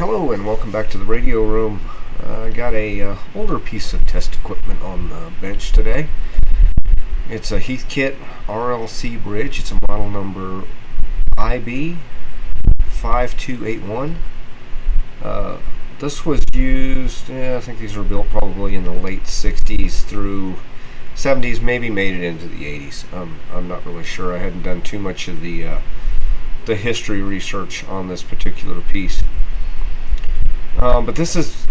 Hello and welcome back to the radio room. I got a older piece of test equipment on the bench today. It's a Heathkit RLC Bridge. It's a model number IB 5281. This was used, I think these were built probably in the late 60s through 70s, maybe made it into the 80s. I'm not really sure. I hadn't done too much of the history research on this particular piece. But this is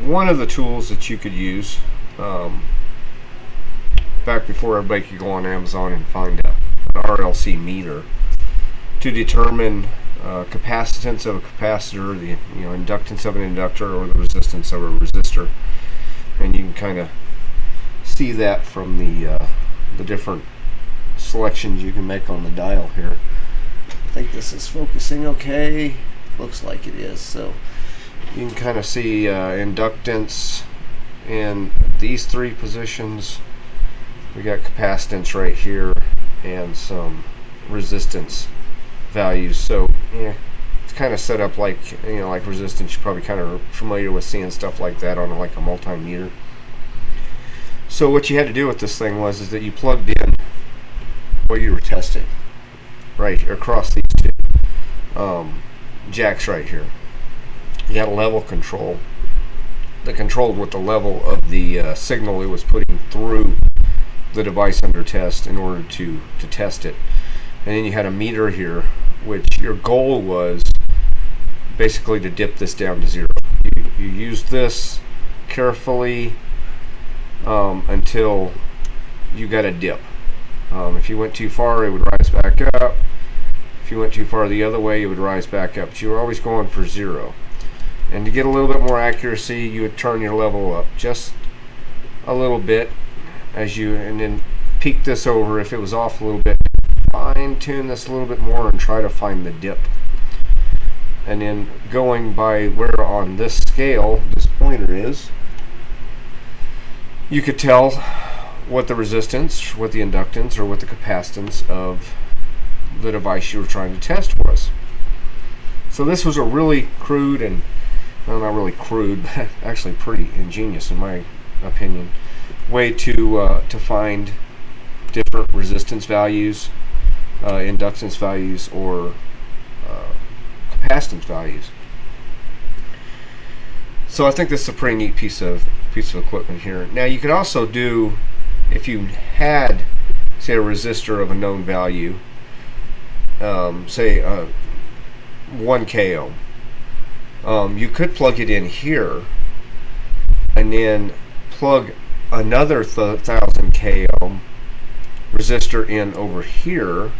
one of the tools that you could use back before everybody could go on Amazon and find an RLC meter to determine capacitance of a capacitor, the inductance of an inductor, or the resistance of a resistor. And you can kind of see that from the different selections you can make on the dial here. I think this is focusing okay. Looks like it is. So you can kind of see inductance in these three positions. We got capacitance right here and some resistance values. So yeah, it's kind of set up like like resistance. You're probably kind of familiar with seeing stuff like that on like a multimeter. So what you had to do with this thing is that you plugged in what you were testing right across these two jacks right here. You had a level control that controlled what the level of the signal it was putting through the device under test in order to test it. And then you had a meter here, which your goal was basically to dip this down to zero. You use this carefully until you got a dip. If you went too far, it would rise back up. If you went too far the other way, it would rise back up. But you were always going for zero. And to get a little bit more accuracy, you would turn your level up just a little bit and then peak this over if it was off a little bit. Fine tune this a little bit more and try to find the dip. And then going by where on this scale this pointer is, you could tell what the resistance, what the inductance, or what the capacitance of the device you were trying to test was. So this was a really crude and, well, not really crude, but actually pretty ingenious in my opinion, way to find different resistance values, inductance values, or capacitance values. So I think this is a pretty neat piece of equipment here. Now you could also do, if you had, say, a resistor of a known value, say 1 ohm, you could plug it in here and then plug another 1000 ohm resistor in over here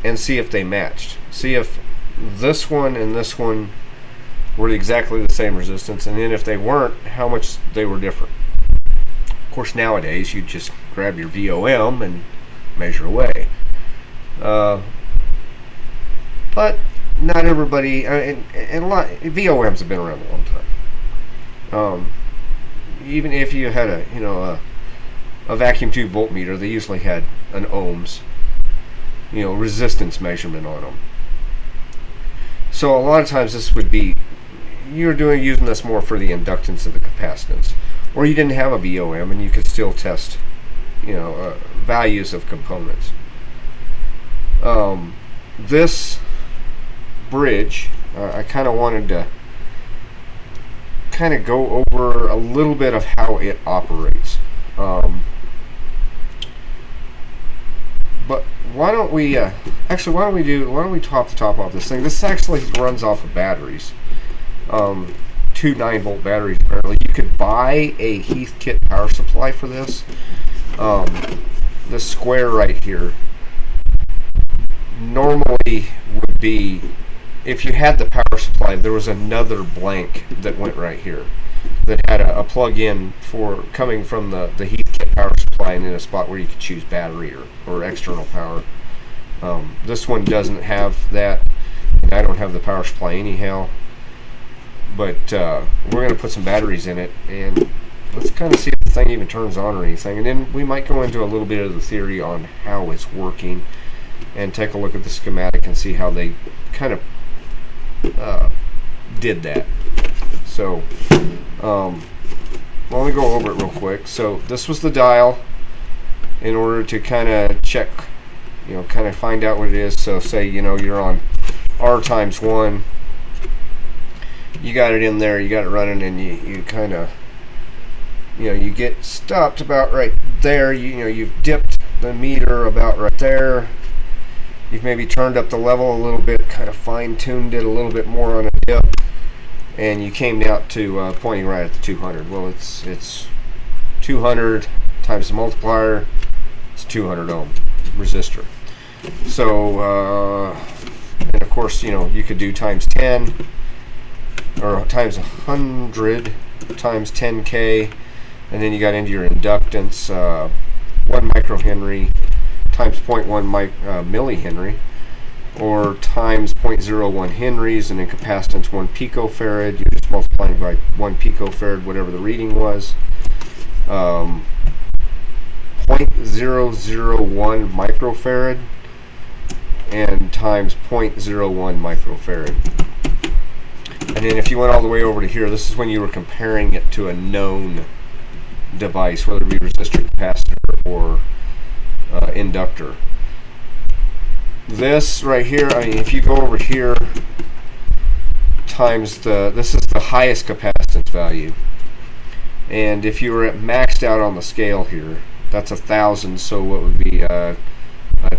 and see if they matched. See if this one and this one were exactly the same resistance, and then if they weren't, how much they were different. Of course, nowadays you just grab your VOM and measure away. But not everybody, and a lot, VOMs have been around a long time. Even if you had a vacuum tube voltmeter, they usually had an ohms, resistance measurement on them. So a lot of times this would be, you're using this more for the inductance of the capacitance, or you didn't have a VOM and you could still test, values of components. This bridge, I kind of wanted to kind of go over a little bit of how it operates. But why don't we top the top off this thing? This actually runs off of batteries. 2 9-volt batteries apparently. You could buy a Heathkit power supply for this. This square right here normally would be, if you had the power supply, there was another blank that went right here that had a plug-in for coming from the Heathkit power supply, and in a spot where you could choose battery or external power. This one doesn't have that, and I don't have the power supply anyhow. But we're going to put some batteries in it, and let's kind of see if the thing even turns on or anything. And then we might go into a little bit of the theory on how it's working and take a look at the schematic and see how they kind of did that. So let me go over it real quick. So this was the dial in order to kind of check, kind of find out what it is. So say, you're on R times 1. You got it in there, you got it running, and you kind of, you get stopped about right there. You've dipped the meter about right there. You've maybe turned up the level a little bit, kind of fine-tuned it a little bit more on a dip, and you came out to pointing right at the 200. Well, it's 200 times the multiplier. It's 200 ohm resistor. So, and of course, you could do times 10 or times 100 times 10K, and then you got into your inductance, 1 microhenry times 0.1 millihenry, or times 0.01 henries, and then capacitance 1 picofarad. You're just multiplying by 1 picofarad, whatever the reading was. 0.001 microfarad and times 0.01 microfarad. And then if you went all the way over to here, this is when you were comparing it to a known device, whether it be resistor, capacitor, or inductor. This right here, if you go over here times this is the highest capacitance value, and if you were at maxed out on the scale here, that's 1,000. So what would be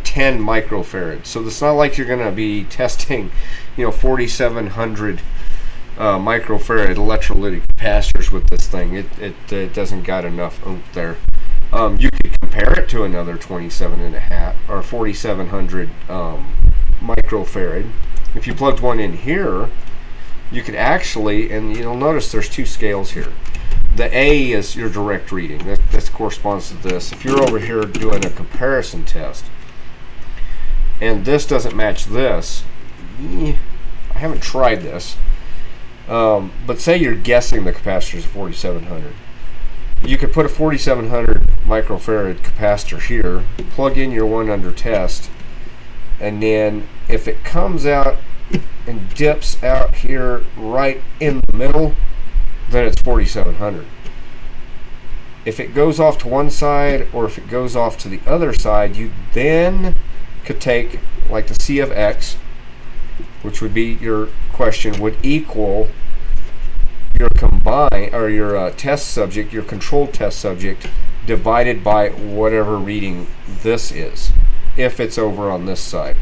10 microfarad. So it's not like you're going to be testing 4,700 microfarad electrolytic capacitors with this thing. It doesn't got enough oomph there. You could compare it to another 27.5 or 4,700 microfarad. If you plugged one in here, you could actually, and you'll notice there's 2 scales here. The A is your direct reading. That corresponds to this. If you're over here doing a comparison test, and this doesn't match this, I haven't tried this, but say you're guessing the capacitor is 4,700. You could put a 4,700 microfarad capacitor here, plug in your one under test, and then if it comes out and dips out here right in the middle, then it's 4,700. If it goes off to one side or if it goes off to the other side, you then could take, like, the C of X, which would be your question, would equal your combine or your test subject, your controlled test subject, divided by whatever reading this is, if it's over on this side.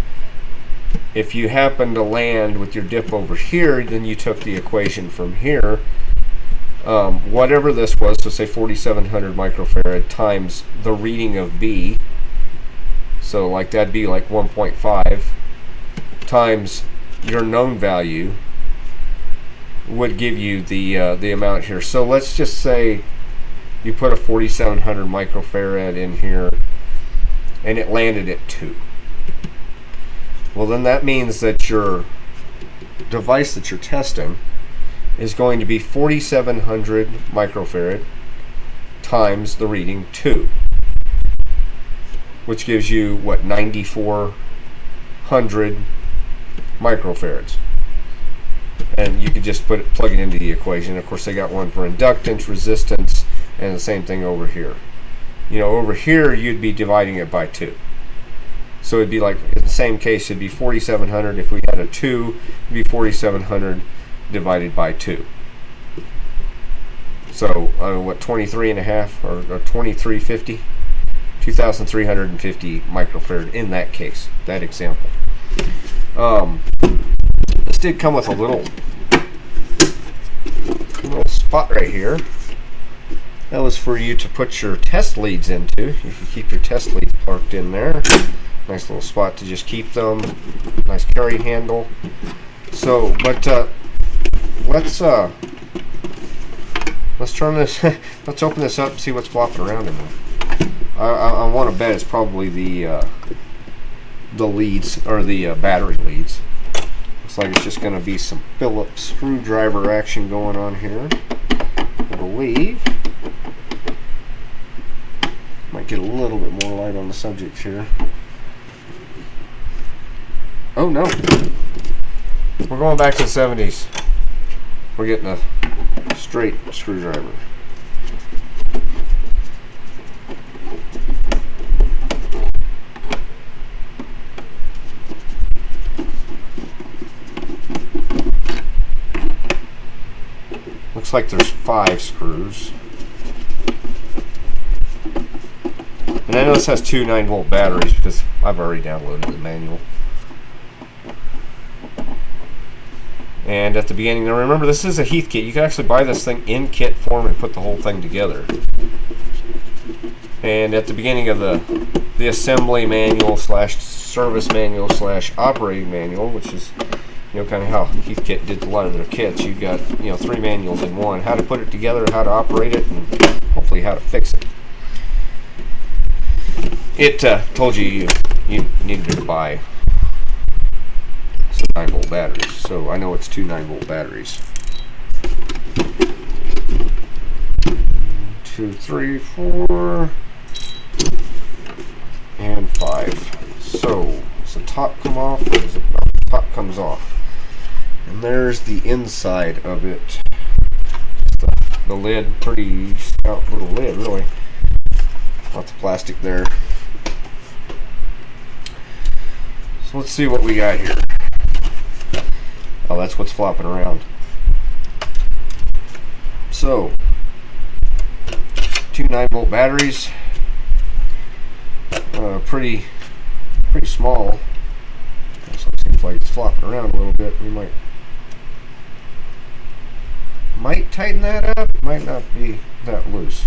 If you happen to land with your dip over here, then you took the equation from here, whatever this was, so say 4,700 microfarad times the reading of B, so like that'd be like 1.5 times your known value, would give you the amount here. So let's just say you put a 4,700 microfarad in here and it landed at 2. Well, then that means that your device that you're testing is going to be 4,700 microfarad times the reading 2, which gives you what, 9,400 microfarads. And you could just plug it into the equation. Of course, they got one for inductance, resistance, and the same thing over here. Over here you'd be dividing it by 2. So it'd be like, in the same case, it'd be 4,700. If we had a 2, it'd be 4,700 divided by 2. So what, 23.5 or 2350? 2,350 microfarad in that case, that example. This did come with a little spot right here. That was for you to put your test leads into. You can keep your test leads parked in there. Nice little spot to just keep them. Nice carry handle. So, but let's turn this. Let's open this up and see what's flopping around in there. I want to bet it's probably the leads, or the battery leads. Looks like it's just going to be some Phillips screwdriver action going on here, I believe. Might get a little bit more light on the subject here. Oh no, we're going back to the 70s. we're getting a straight screwdriver. Looks like there's 5 screws. And I know this has 2 9-volt batteries because I've already downloaded the manual. And at the beginning, now remember this is a Heathkit. You can actually buy this thing in kit form and put the whole thing together. And at the beginning of the assembly manual slash service manual slash operating manual, which is kind of how Heathkit did a lot of their kits, you've got 3 manuals in one: how to put it together, how to operate it, and hopefully how to fix it. It told you needed to buy some 9-volt batteries, so I know it's 2 9-volt batteries. 2, 3, 4, and 5. So does the top come off? Or does the top comes off? And there's the inside of it. Just the lid, pretty stout little lid, really. Lots of plastic there. So let's see what we got here. Oh, that's what's flopping around. So, 2 9-volt batteries. Pretty small. So it seems like it's flopping around a little bit. We might tighten that up. Might not be that loose.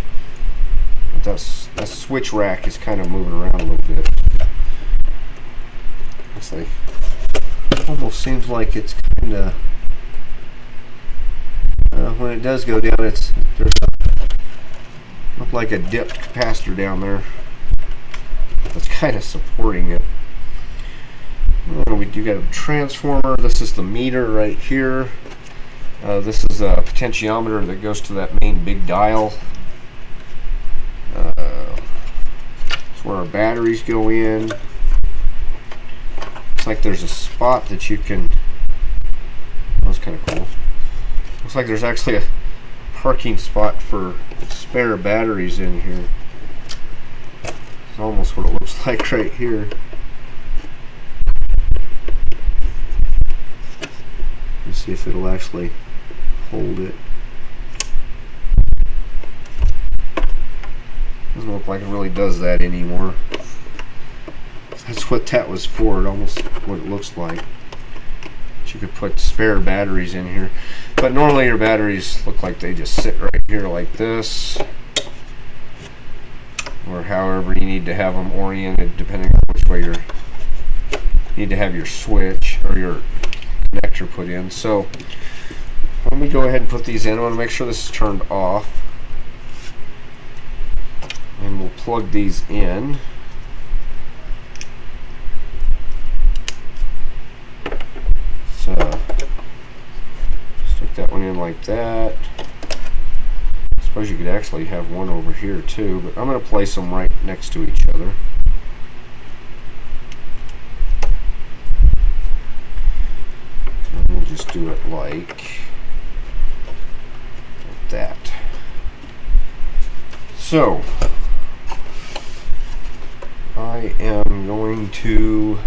But that switch rack is kind of moving around a little bit. Looks like, almost seems like it's kind of, when it does go down, there's look like a dipped capacitor down there that's kind of supporting it. We do got a transformer. This is the meter right here. This is a potentiometer that goes to that main big dial. It's where our batteries go in. Looks like there's a spot that you can. That's kind of cool. Looks like there's actually a parking spot for spare batteries in here. It's almost what it looks like right here. Let's see if it'll actually hold it. Doesn't look like it really does that anymore. That's what that was for, almost what it looks like. But you could put spare batteries in here. But normally your batteries look like they just sit right here like this. Or however you need to have them oriented, depending on which way you need to have your switch or your connector put in. So let me go ahead and put these in. I want to make sure this is turned off. And we'll plug these in. So stick that one in like that. I suppose you could actually have one over here too, but I'm going to place them right next to each other. And we'll just do it like that. So I am going to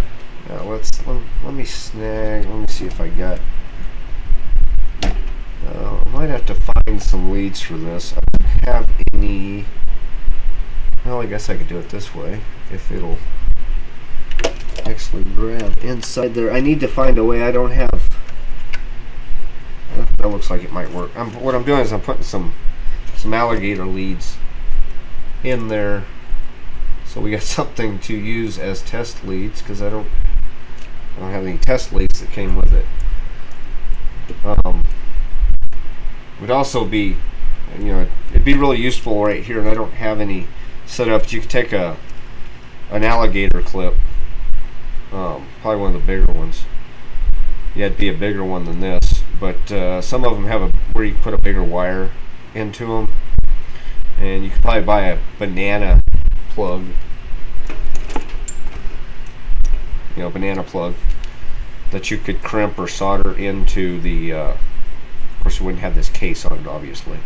let me see if I got. I might have to find some leads for this. I don't have any. Well, I guess I could do it this way if it'll actually grab inside there. I need to find a way. I don't have. That looks like it might work. What I'm doing is I'm putting some alligator leads in there, so we got something to use as test leads, because I don't have any test leads that came with it. Would also be, it'd be really useful right here, and I don't have any set up. You could take an alligator clip, probably one of the bigger ones. Yeah, it'd be a bigger one than this, but some of them have where you can put a bigger wire into them, and you could probably buy a banana plug. Banana plug that you could crimp or solder into the. Of course, course, it wouldn't have this case on it, obviously.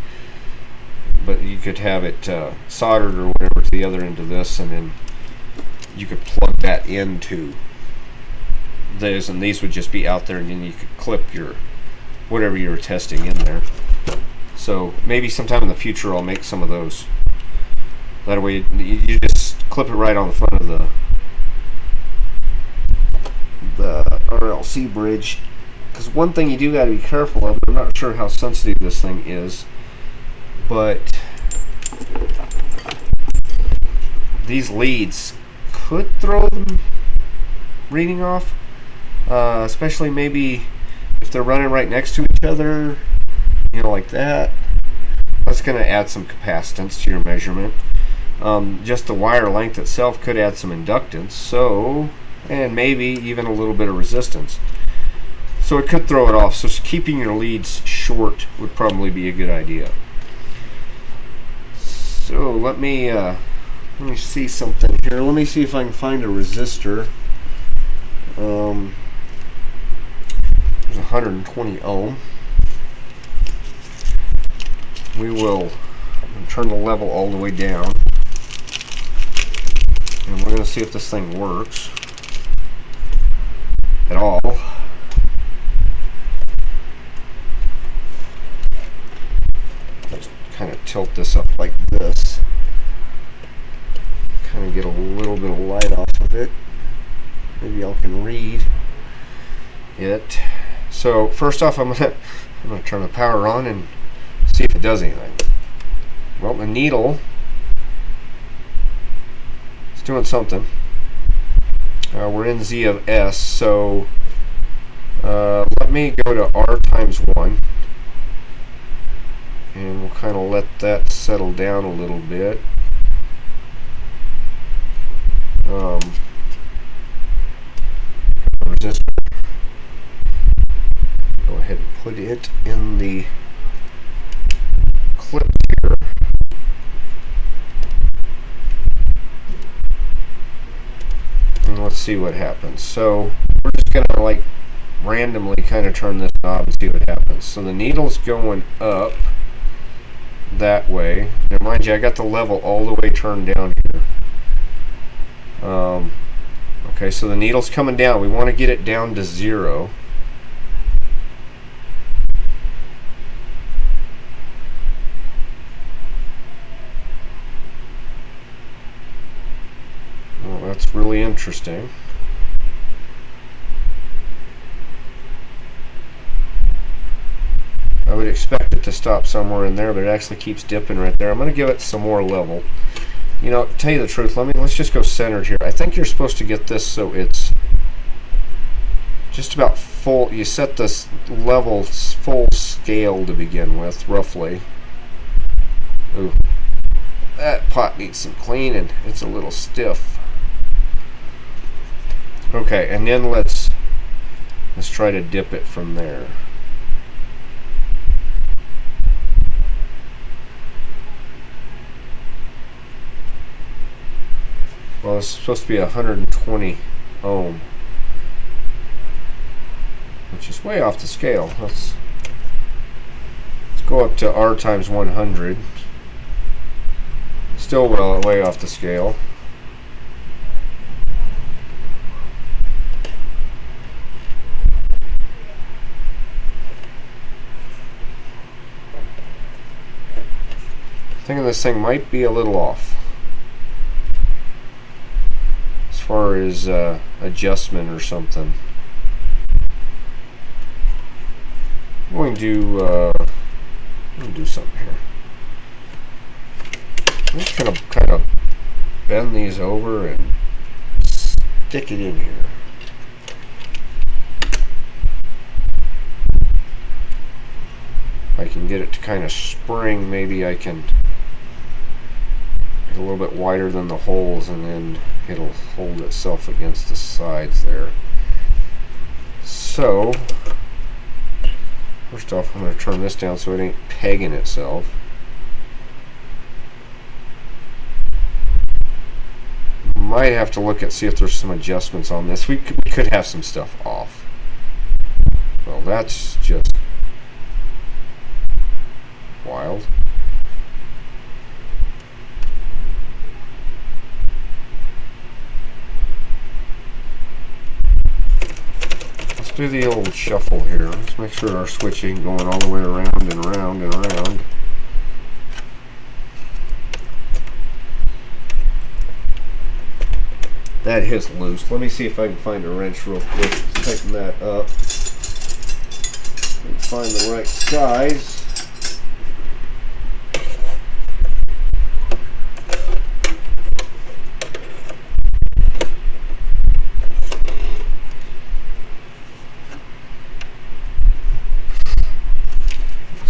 But you could have it soldered or whatever to the other end of this, and then you could plug that into this, and these would just be out there, and then you could clip your whatever you were testing in there. So maybe sometime in the future I'll make some of those. That way you just clip it right on the front of the RLC bridge. Because one thing you do got to be careful of, I'm not sure how sensitive this thing is, but these leads could throw the reading off, especially maybe if they're running right next to each other, you know, like that. That's going to add some capacitance to your measurement. Just the wire length itself could add some inductance, so, and maybe even a little bit of resistance. So it could throw it off. So keeping your leads short would probably be a good idea. So let me see something here. Let me see if I can find a resistor. There's 120 ohm. I'm going to turn the level all the way down, and we're going to see if this thing works at all. Let's kind of tilt this up like this, kind of get a little bit of light off of it. Maybe I can read it. So first off, I'm gonna turn the power on and see if it does anything. Well, the needle is doing something. We're in Z of S, so let me go to R times 1, and we'll kind of let that settle down a little bit. Resistor. Go ahead and put it in the clip here. And let's see what happens. So we're just going to like randomly kind of turn this knob and see what happens. So the needle's going up that way. Now mind you, I got the level all the way turned down here. Okay, so the needle's coming down. We want to get it down to 0. Well, that's really interesting. I would expect it to stop somewhere in there, but it actually keeps dipping right there. I'm going to give it some more level. You know, to tell you the truth, let's just go centered here. I think you're supposed to get this so it's just about full. You set this level full scale to begin with, roughly. Ooh, that pot needs some cleaning. It's a little stiff. Okay, and then let's try to dip it from there. Well, it's supposed to be 120 ohm, which is way off the scale. Let's go up to R times 100. Still way off the scale. Thinking this thing might be a little off as far as adjustment or something. I'm going to do something here. I'm just gonna kind of bend these over and stick it in here. If I can get it to kind of spring, maybe I can get a little bit wider than the holes, and then it'll hold itself against the sides there. So first off, I'm going to turn this down so it ain't pegging itself. Might have to look at see if there's some adjustments on this. We could have some stuff off. Well, that's just wild. Let's do the old shuffle here. Let's make sure our switch ain't going all the way around and around and around. That hits loose. Let me see if I can find a wrench real quick. Tighten that up. And find the right size.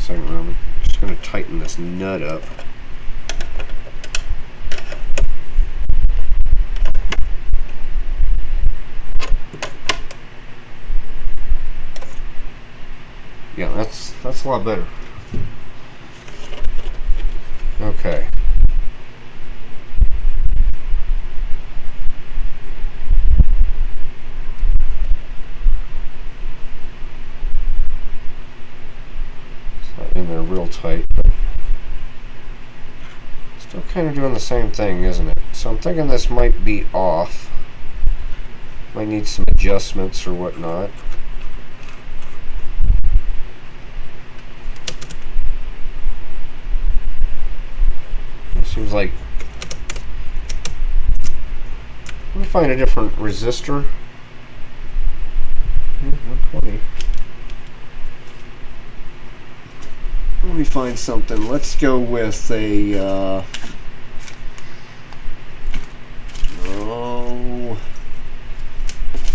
I'm just going to tighten this nut up. Yeah, that's a lot better. Okay. It's not in there real tight, but still kind of doing the same thing, isn't it? So I'm thinking this might be off. Might need some adjustments or whatnot. Seems like, let me find a different resistor. 120. Let me find something. Let's go with a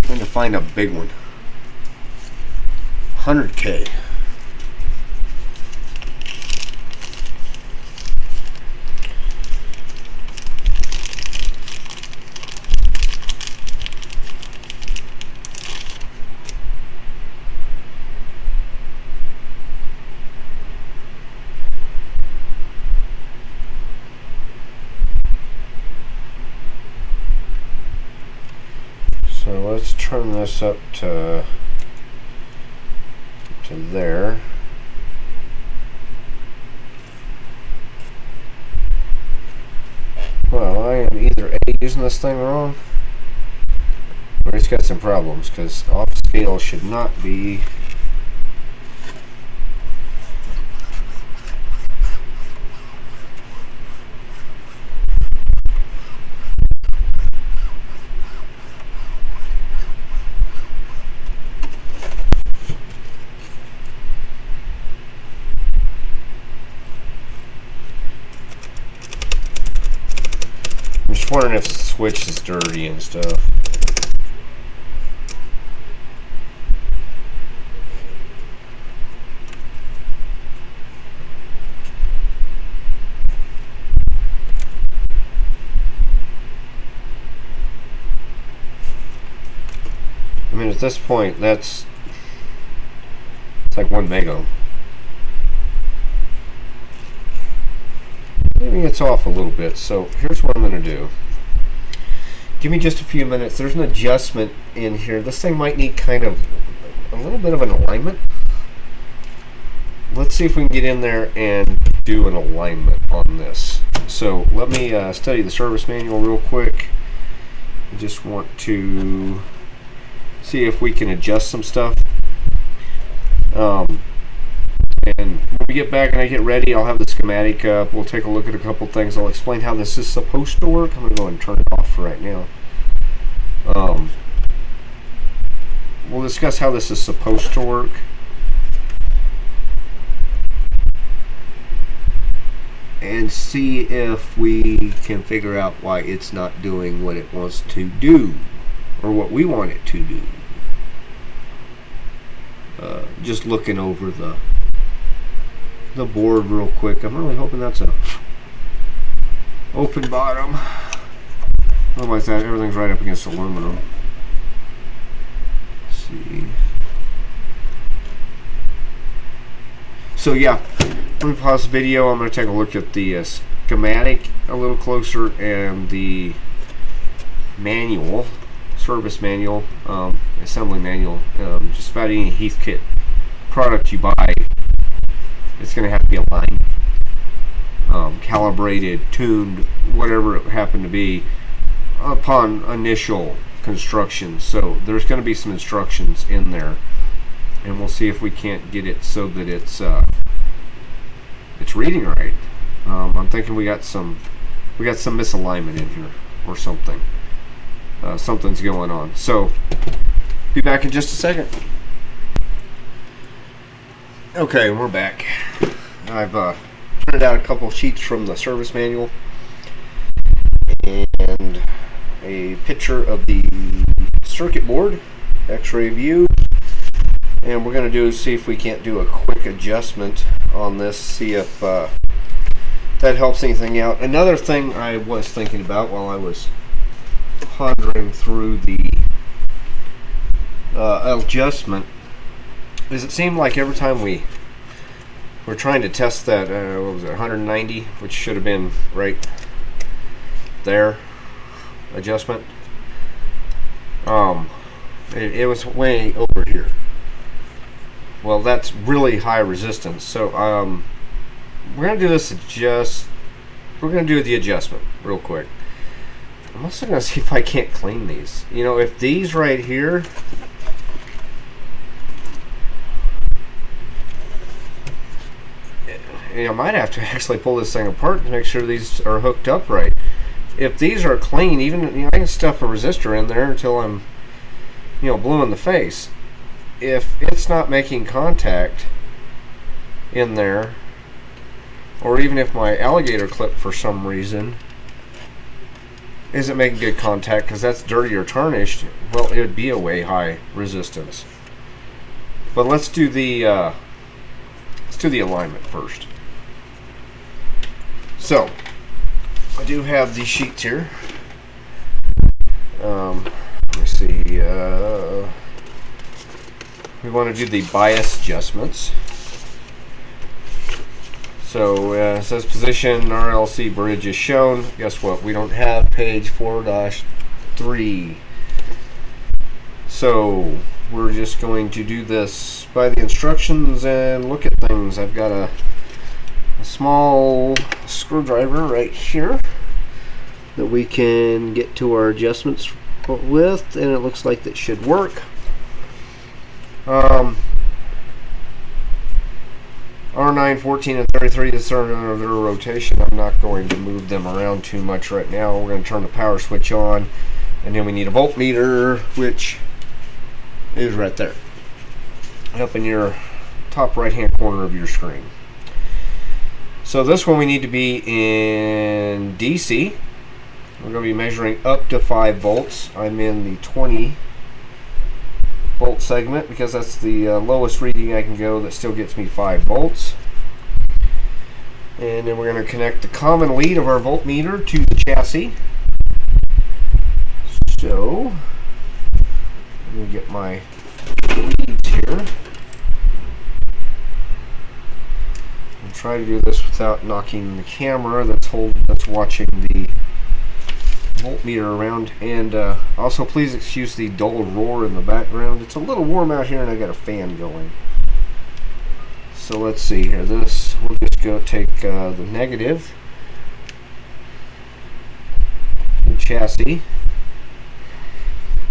trying to find a big one. 100K. So let's turn this up to there. Well, I am either A, using this thing wrong, or it's got some problems, because off scale should not be. I'm just wondering if the switch is dirty and stuff. I mean, at this point, it's like 1 mega. Maybe it's off a little bit, so here's what I'm going to do. Give me just a few minutes. There's an adjustment in here. This thing might need kind of a little bit of an alignment. Let's see if we can get in there and do an alignment on this. So let me study the service manual real quick. I just want to see if we can adjust some stuff. And when we get back and I get ready, I'll have the schematic up. We'll take a look at a couple things. I'll explain how this is supposed to work. I'm going to go ahead and turn it off for right now. We'll discuss how this is supposed to work. And see if we can figure out why it's not doing what it wants to do, or what we want it to do. Just looking over the board real quick. I'm really hoping that's a open bottom. Otherwise, everything's right up against aluminum. Let's see. So yeah, let me pause the video. I'm going to take a look at the schematic a little closer and the manual, service manual, assembly manual. Just about any Heathkit product you buy, it's going to have to be aligned. calibrated, tuned, whatever it happened to be upon initial construction. So there's going to be some instructions in there, and we'll see if we can't get it so that it's reading right. I'm thinking we got some misalignment in here or something. Something's going on. So be back in just a second. Okay, we're back. I've printed out a couple sheets from the service manual and a picture of the circuit board, X-ray view, and we're going to see if we can't do a quick adjustment on this, see if that helps anything out. Another thing I was thinking about while I was pondering through the adjustment is it seemed like every time we're trying to test that, what was it, 190, which should have been right there, adjustment, it was way over here. Well, that's really high resistance. So we're going to do this we're going to do the adjustment real quick. I'm also going to see if I can't clean these. You know, if these right here, I might have to actually pull this thing apart to make sure these are hooked up right. If these are clean, even I can stuff a resistor in there until I'm blue in the face. If it's not making contact in there, or even if my alligator clip for some reason isn't making good contact because that's dirty or tarnished, well, it would be a way high resistance. But let's do the alignment first. So I do have these sheets here. Let me see. We want to do the bias adjustments. So it says position RLC bridge is shown. Guess what? We don't have page 4-3. So we're just going to do this by the instructions and look at things. I've got a small screwdriver right here that we can get to our adjustments with, and it looks like that should work. R9, 14, and 33 is their rotation. I'm not going to move them around too much right now. We're going to turn the power switch on, and then we need a voltmeter, which is right there, up in your top right hand corner of your screen. So this one we need to be in DC. We're going to be measuring up to 5 volts. I'm in the 20 volt segment because that's the lowest reading I can go that still gets me 5 volts. And then we're going to connect the common lead of our voltmeter to the chassis. So let me get my leads here. I'll try to do this without knocking the camera that's watching the voltmeter around, and also please excuse the dull roar in the background. It's a little warm out here and I got a fan going. So let's see here. We'll just go take the negative, the chassis,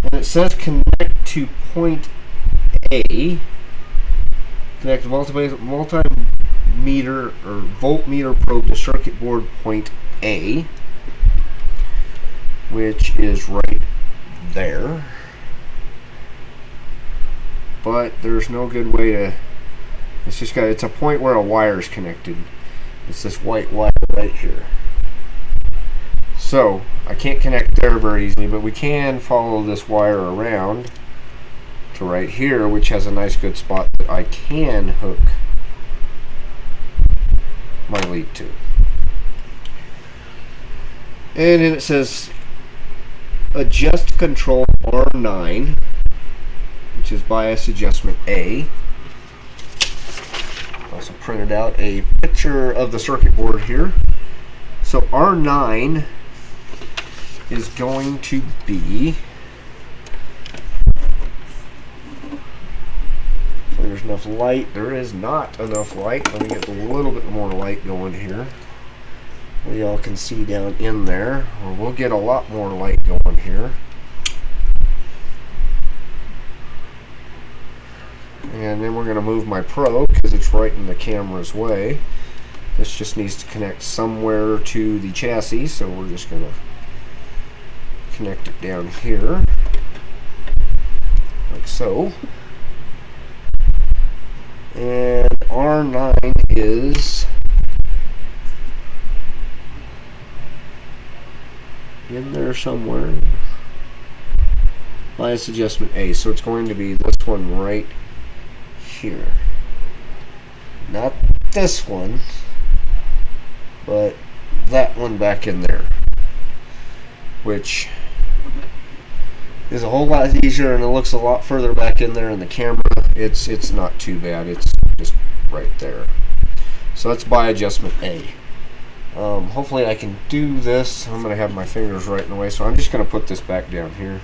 and it says connect to point A. Connect the multimeter or voltmeter probe to circuit board point A, which is right there, but there's no good way to, it's a point where a wire is connected. It's this white wire right here. So I can't connect there very easily, but we can follow this wire around to right here, which has a nice good spot that I can hook my lead to. And then it says adjust control R9, which is bias adjustment A. Also printed out a picture of the circuit board here. So R9 is going to be, there's enough light. There is not enough light. Let me get a little bit more light going here. y'all can see down in there, or we'll get a lot more light going here. And then we're going to move my probe because it's right in the camera's way. This just needs to connect somewhere to the chassis, so we're just going to connect it down here, like so. And R9 is in there somewhere. Bias adjustment A, so it's going to be this one right here. Not this one, but that one back in there, which is a whole lot easier, and it looks a lot further back in there in the camera. It's not too bad. It's just right there. So that's by adjustment A. Hopefully I can do this. I'm going to have my fingers right in the way, so I'm just going to put this back down here,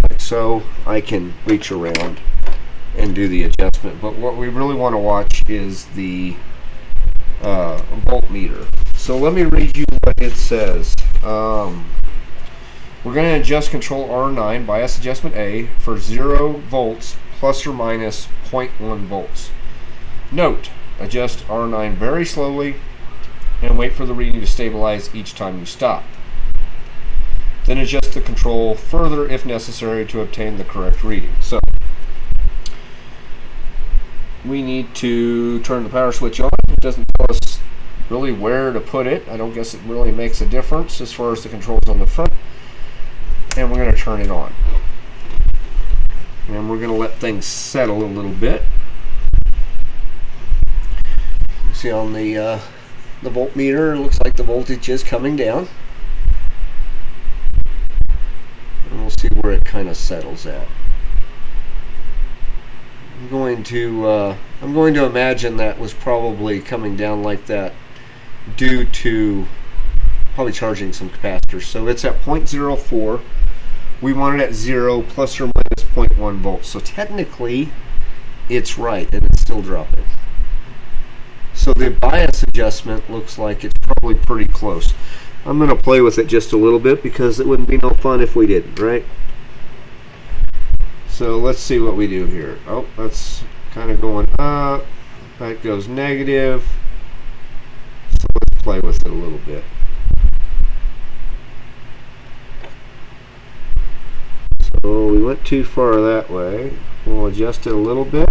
like so. I can reach around and do the adjustment. But what we really want to watch is the voltmeter. So let me read you what it says. We're going to adjust control R9, bias adjustment A, for 0 volts plus or minus 0.1 volts. Note, adjust R9 very slowly and wait for the reading to stabilize each time you stop. Then adjust the control further if necessary to obtain the correct reading. So we need to turn the power switch on. It doesn't tell us really where to put it. I don't guess it really makes a difference as far as the controls on the front. And we're going to turn it on. And we're going to let things settle a little bit. You see on the voltmeter, it looks like the voltage is coming down. And we'll see where it kind of settles at. I'm going to imagine that was probably coming down like that due to probably charging some capacitors. So it's at 0.04. We want it at 0 plus or minus 0.1 volts. So technically it's right, and it's still dropping. So the bias adjustment looks like it's probably pretty close. I'm going to play with it just a little bit because it wouldn't be no fun if we didn't, right? So let's see what we do here. Oh, that's kind of going up. That goes negative. So let's play with it a little bit. So we went too far that way. We'll adjust it a little bit.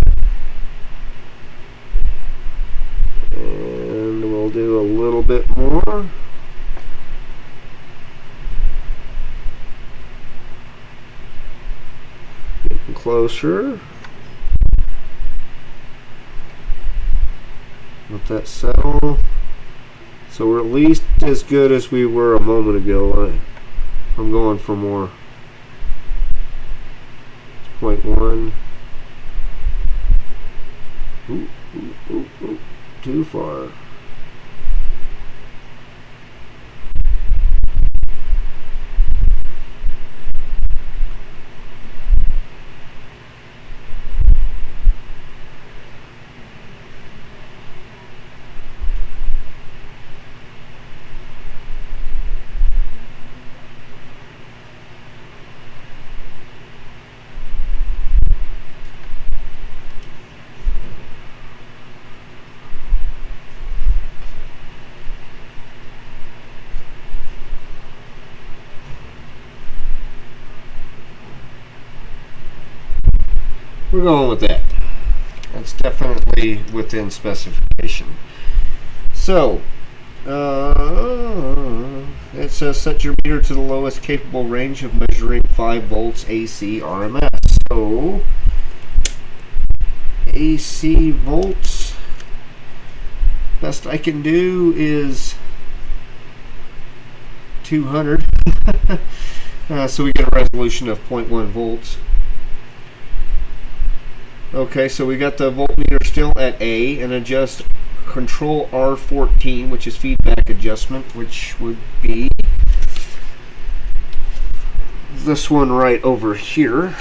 And we'll do a little bit more. Getting closer. Let that settle. So we're at least as good as we were a moment ago. I'm going for more. 0.1. Ooh, too far. We're going with that. That's definitely within specification. So, it says set your meter to the lowest capable range of measuring 5 volts AC RMS. So, AC volts, best I can do is 200. So we get a resolution of 0.1 volts. Okay, so we got the voltmeter still at A, and adjust control R14, which is feedback adjustment, which would be this one right over here.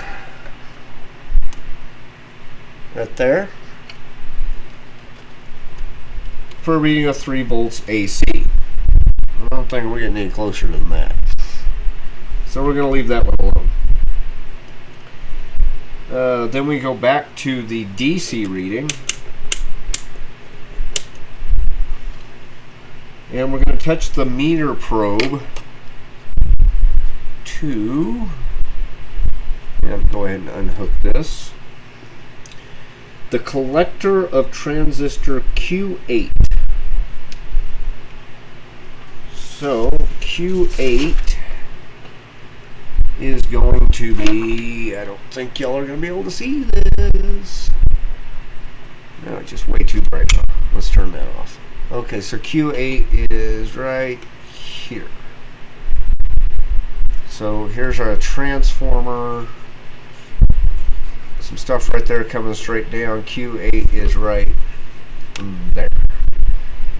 Right there. For a reading of 3 volts AC. I don't think we're getting any closer than that. So we're going to leave that one alone. Then we go back to the DC reading. And we're going to touch the meter probe to, and go ahead and unhook this, the collector of transistor Q8. So Q8 is going to be, I don't think y'all are going to be able to see this. No, it's just way too bright. Let's turn that off. Okay, so Q8 is right here. So here's our transformer. Some stuff right there coming straight down. Q8 is right there.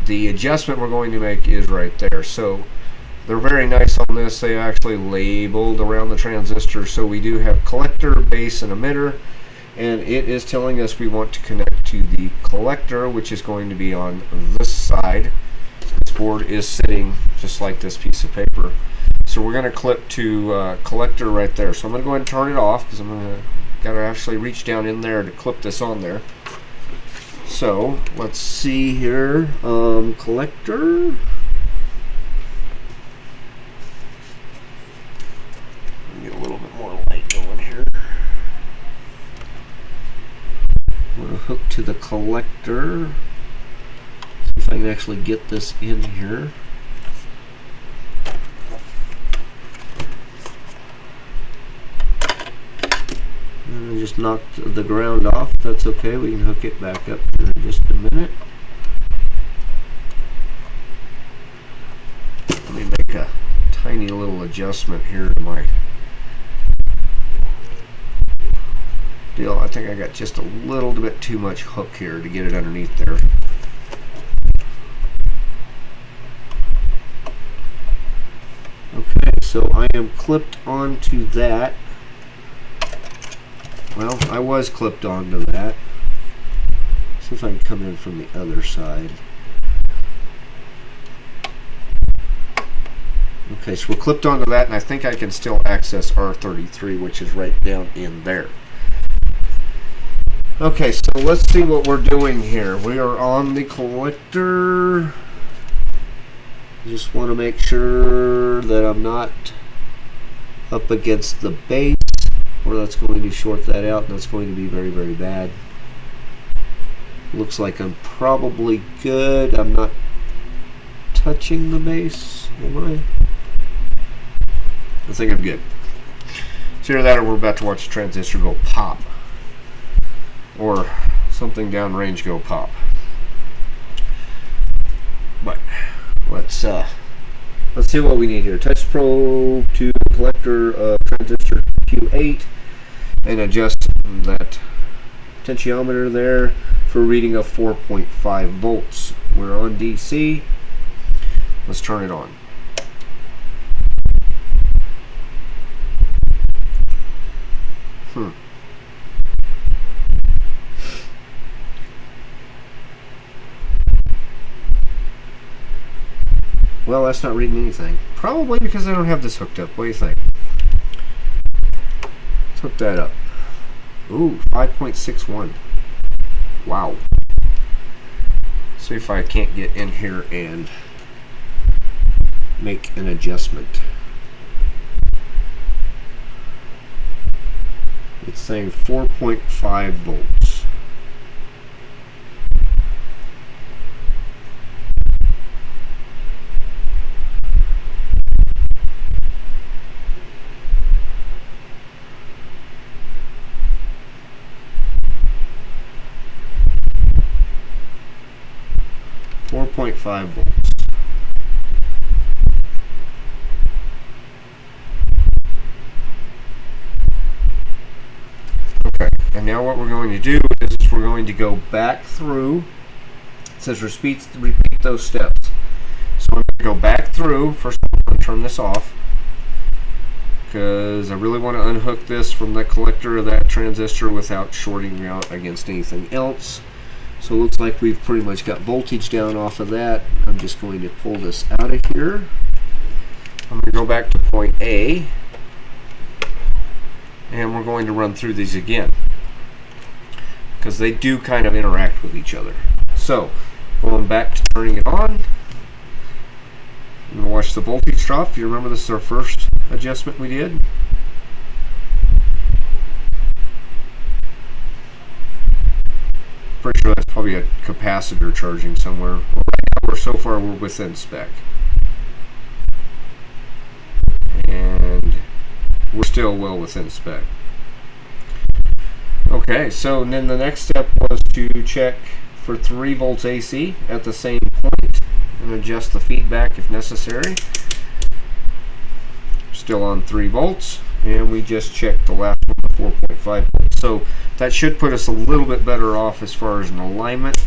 The adjustment we're going to make is right there. So they're very nice on this. They actually labeled around the transistor. So we do have collector, base, and emitter. And it is telling us we want to connect to the collector, which is going to be on this side. This board is sitting just like this piece of paper. So we're going to clip to collector right there. So I'm going to go ahead and turn it off because I'm going to got to actually reach down in there to clip this on there. So let's see here, collector. Get a little bit more light going here. I'm going to hook to the collector. See if I can actually get this in here. I just knocked the ground off. That's okay. We can hook it back up in just a minute. Let me make a tiny little adjustment here to my deal. I think I got just a little bit too much hook here to get it underneath there. Okay, so I am clipped onto that. Well, I was clipped onto that. See if I can come in from the other side. Okay, so we're clipped onto that, and I think I can still access R33, which is right down in there. Okay, so let's see what we're doing here. We are on the collector. Just want to make sure that I'm not up against the base, or that's going to short that out, and that's going to be very, very bad. Looks like I'm probably good. I'm not touching the base, am I? I think I'm good. So either that or we're about to watch the transistor go pop. Or something downrange go pop. But let's see what we need here. Touch probe to the collector of transistor Q8 and adjust that potentiometer there for a reading of 4.5 volts. We're on DC. Let's turn it on. Well, that's not reading anything. Probably because I don't have this hooked up. What do you think? Let's hook that up. Ooh, 5.61. Wow. See if I can't get in here and make an adjustment. It's saying 4.5 volts. .5 volts. Okay, and now what we're going to do is we're going to go back through. It says repeat those steps. So I'm going to go back through. First I'm going to turn this off because I really want to unhook this from the collector of that transistor without shorting out against anything else. So it looks like we've pretty much got voltage down off of that. I'm just going to pull this out of here. I'm going to go back to point A, and we're going to run through these again, because they do kind of interact with each other. So, going back to turning it on, I'm going to watch the voltage drop. If you remember, this is our first adjustment we did. Pretty sure that's probably a capacitor charging somewhere. Well, right now, so far we're within spec. And we're still well within spec. Okay, so then the next step was to check for 3 volts AC at the same point and adjust the feedback if necessary. Still on 3 volts, and we just checked the last one, the 4.5 volts. So that should put us a little bit better off as far as an alignment.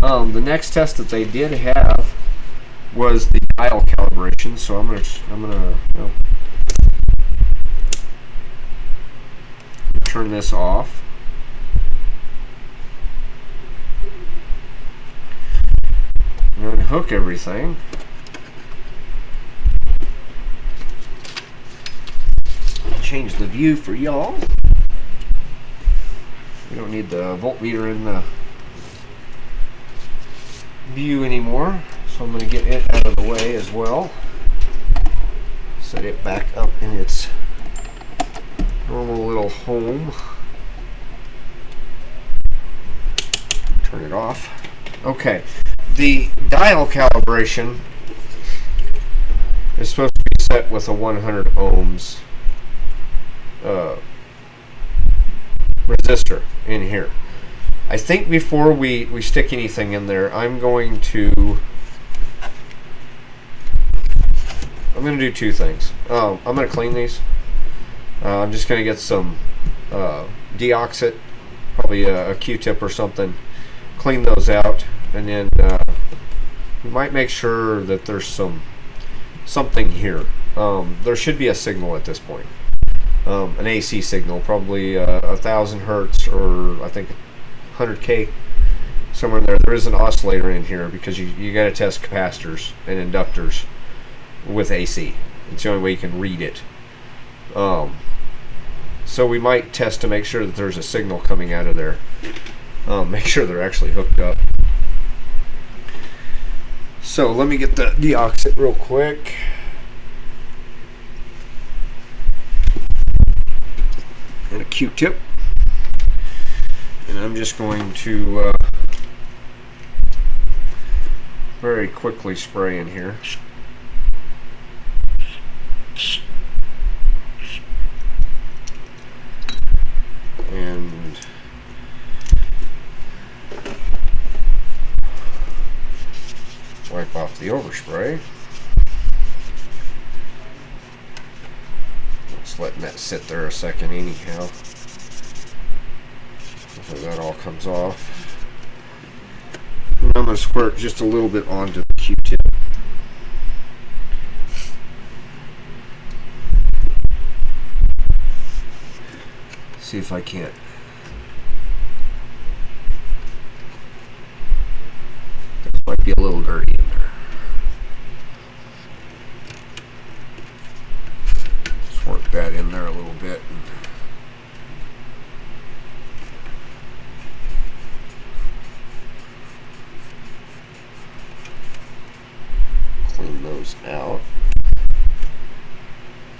The next test that they did have was the dial calibration. So I'm gonna turn this off. And unhook everything. Change the view for y'all. We don't need the voltmeter in the view anymore, so I'm going to get it out of the way as well. Set it back up in its normal little home. Turn it off. Okay, the dial calibration is supposed to be set with a 100 ohms resistor in here. I think before we stick anything in there, I'm going to do 2 things. I'm going to clean these. I'm just going to get some deoxit, probably a Q-tip or something, clean those out, and then we might make sure that there's something here. There should be a signal at this point. An AC signal, probably 1,000 hertz or I think 100K, somewhere in there. There is an oscillator in here because you got to test capacitors and inductors with AC. It's the only way you can read it. So we might test to make sure that there's a signal coming out of there. Make sure they're actually hooked up. So let me get the deoxit real quick. And a Q-tip, and I'm just going to very quickly spray in here. And wipe off the overspray. Just letting that sit there a second anyhow. Hopefully that all comes off. And I'm going to squirt just a little bit onto the Q-tip. See if I can't. This might be a little dirty in there. Work that in there a little bit. Clean those out.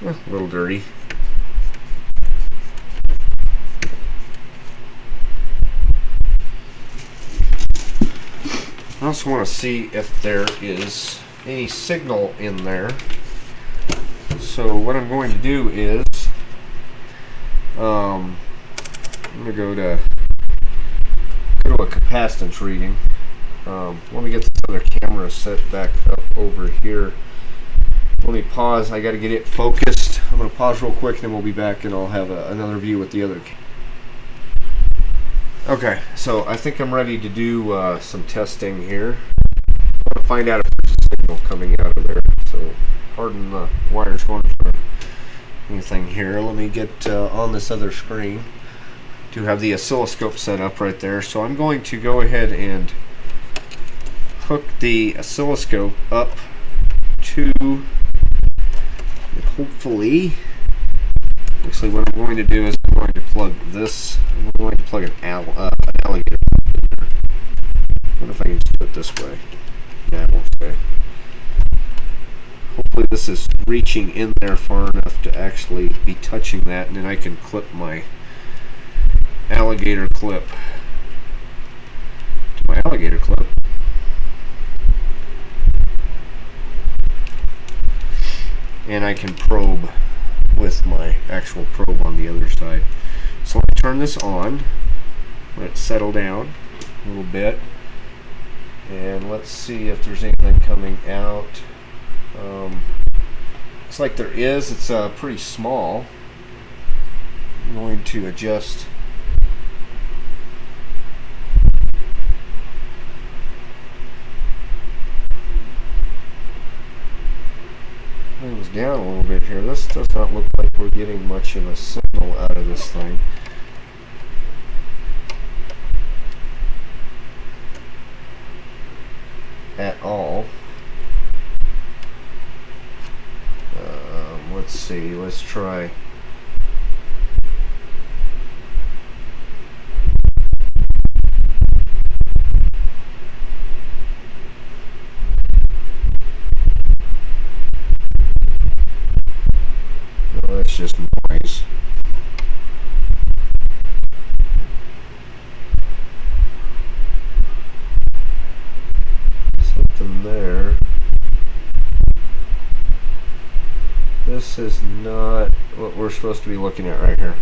A little dirty. I also want to see if there is any signal in there. So what I'm going to do is I'm going to go to a capacitance reading. Let me get this other camera set back up over here. Let me pause. I got to get it focused. I'm going to pause real quick, and then we'll be back, and I'll have another view with the other camera. Okay, so I think I'm ready to do some testing here. I want to find out if there's a signal coming out of there. So pardon the wires going for anything here. Let me get on this other screen do have the oscilloscope set up right there. So I'm going to go ahead and hook the oscilloscope up to, hopefully, actually what I'm going to do is I'm going to plug this, I'm going to plug an alligator in there. What if I can just do it this way? Yeah, I won't say. Hopefully this is reaching in there far enough to actually be touching that, and then I can clip my alligator clip to my alligator clip. And I can probe with my actual probe on the other side. So let me turn this on, let it settle down a little bit, and let's see if there's anything coming out. Looks like there is. It's pretty small. I'm going to adjust. Things down a little bit here. This does not look like we're getting much of a signal out of this thing. At all. Let's see, let's try. No, that's just noise. Something there. This is not what we're supposed to be looking at right here.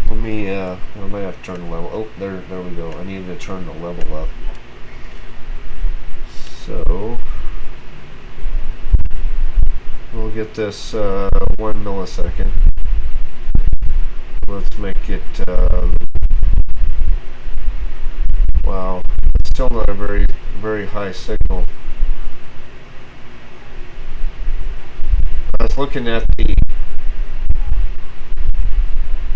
Let me, I might have to turn the level. Oh, there we go. I need to turn the level up. So, we'll get this 1 millisecond. Let's make it, wow, it's still not a very, very high signal. I was looking at the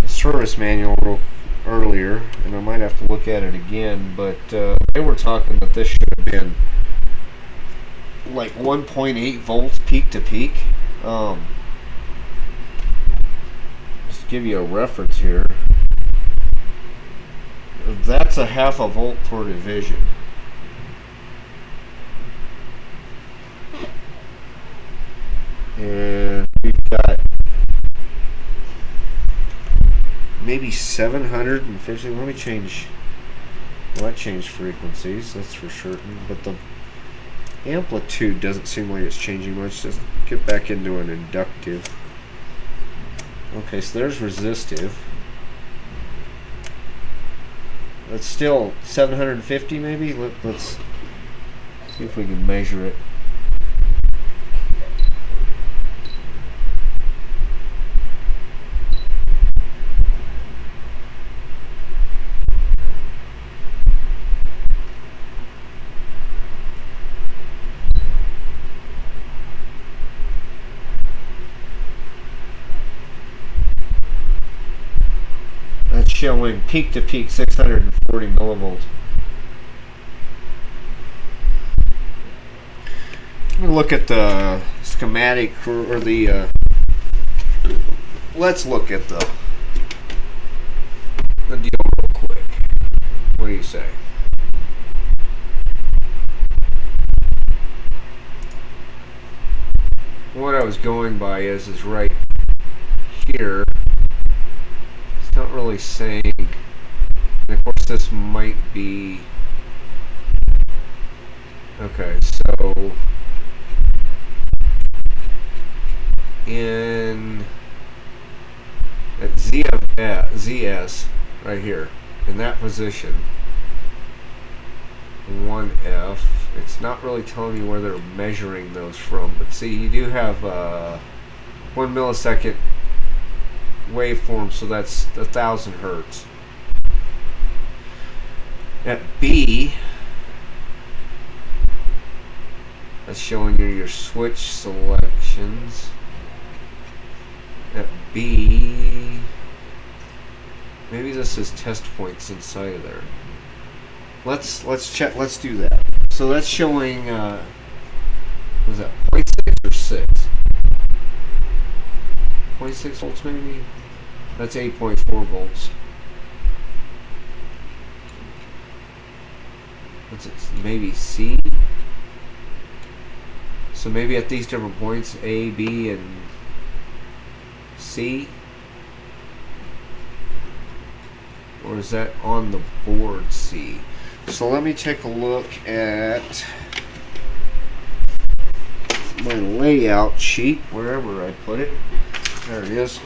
service manual earlier, and I might have to look at it again, but they were talking that this should have been like 1.8 volts peak to peak. Just to give you a reference here, that's a half a volt per division. And we've got maybe 750. Let me change. Well, that changed frequencies, that's for certain. But the amplitude doesn't seem like it's changing much. Let's get back into an inductive. Okay, so there's resistive. That's still 750 maybe. Let's see if we can measure it. Showing peak to peak 640 millivolts. Let me look at the schematic or the. Let's look at the deal real quick. What do you say? What I was going by is right here. Not really saying, and of course this might be okay, so in at ZS right here in that position 1F, it's not really telling me where they're measuring those from, but see, you do have 1 millisecond waveform, so that's 1,000 hertz. At B, that's showing you your switch selections. At B, Maybe this is test points inside of there. Let's check. Let's do that. So that's showing. Was that 0.6 or 6? 0.6 volts maybe. That's 8.4 volts. What's it? Maybe C. So maybe at these different points, A, B, and C. Or is that on the board C? So let me take a look at my layout sheet, wherever I put it. There it is.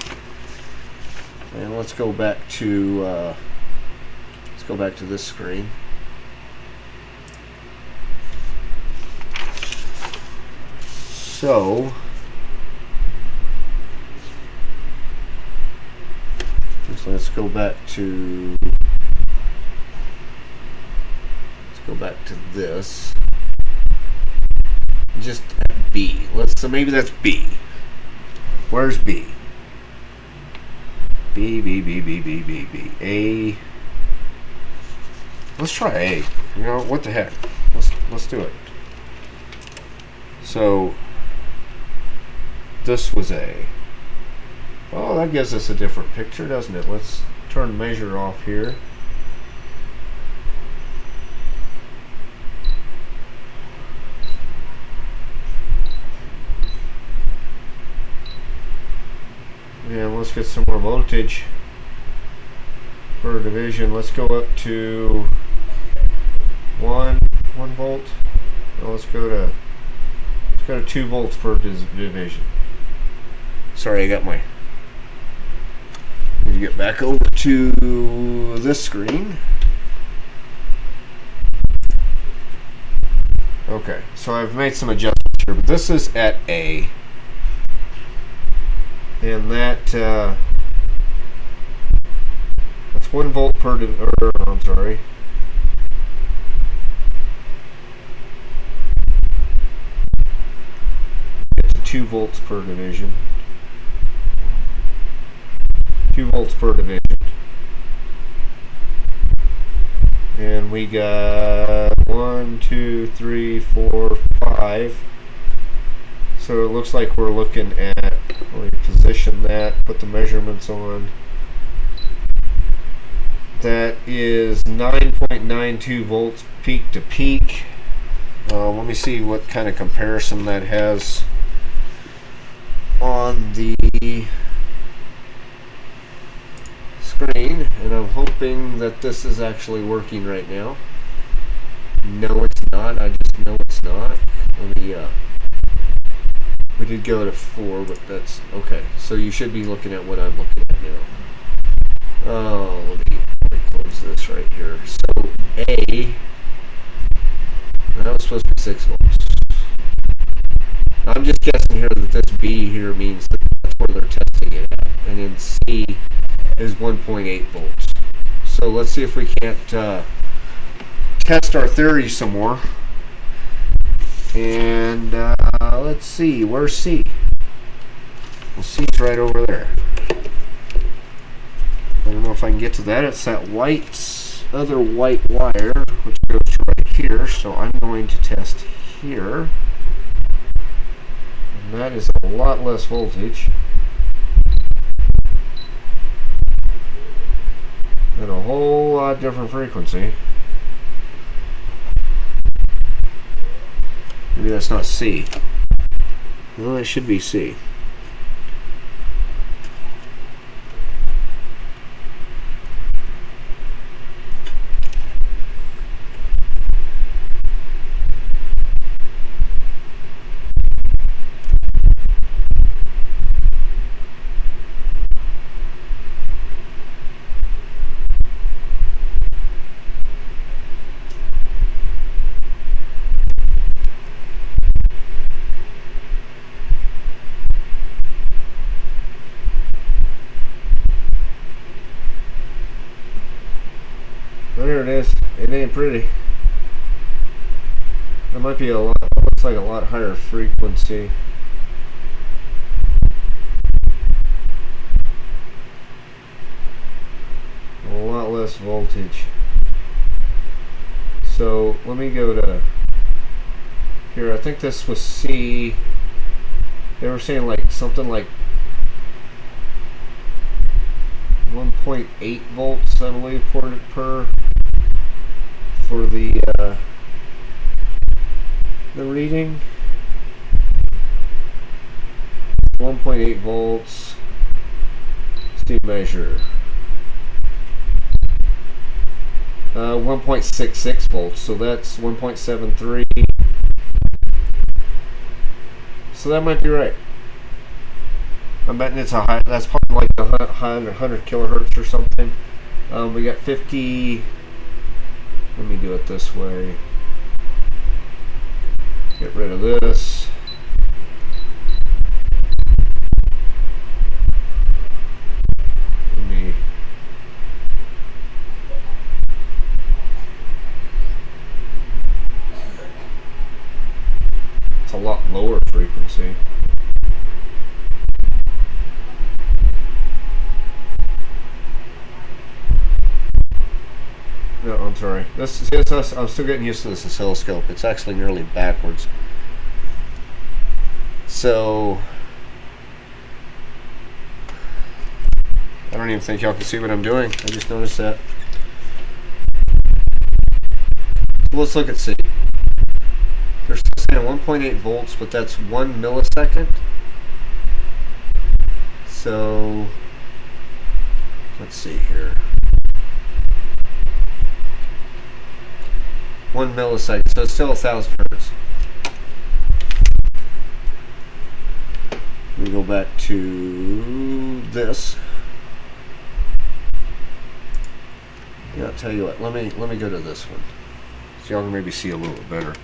And let's go back to this screen. So let's go back to this. Just at B. So maybe that's B. Where's B? B. A. Let's try A. You know, what the heck? Let's do it. So this was A. Oh, that gives us a different picture, doesn't it? Let's turn measure off here. And let's get some more voltage per division. Let's go up to 1 volt. Now let's go to 2 volts per division. Sorry, I got my. Need to get back over to this screen. Okay, so I've made some adjustments here, but this is at A. And that's 1 volt per I'm sorry. Get to 2 volts per division. 2 volts per division. And we got 1, 2, 3, 4, 5. So it looks like we're looking at, let me position that, put the measurements on. That is 9.92 volts peak to peak. Let me see what kind of comparison that has on the screen, and I'm hoping that this is actually working right now. No, it's not. I just know it's not. Let me, we did go to 4, but that's okay. So you should be looking at what I'm looking at now. Oh, let me close this right here. So A, that was supposed to be 6 volts. I'm just guessing here that this B here means that that's where they're testing it at, and then C is 1.8 volts. So let's see if we can't test our theory some more. And let's see, where's C? Well, C's right over there. I don't know if I can get to that. It's that other white wire, which goes to right here. So I'm going to test here. And that is a lot less voltage. And a whole lot different frequency. Maybe that's not C. No, that should be C. There it is. It ain't pretty. That might be a lot, looks like a lot higher frequency. lot less voltage. So let me go to here. I think this was C. They were saying like something like 1.8 volts, I believe, per for the reading. 1.8 volts. Steam measure. 1.66 volts, so that's 1.73. So that might be right. I'm betting it's a high. That's probably like 100 kilohertz or something. We got 50. Let me do it this way. Get rid of this. It's a lot lower frequency. No, I'm sorry. I'm still getting used to this oscilloscope. It's actually nearly backwards. So I don't even think y'all can see what I'm doing. I just noticed that. So let's look at C. They're still saying 1.8 volts, but that's 1 millisecond. So let's see here. 1 millisecond, so it's still 1,000 hertz. We go back to this. Yeah, I'll tell you what. Let me go to this one, so y'all can maybe see a little bit better.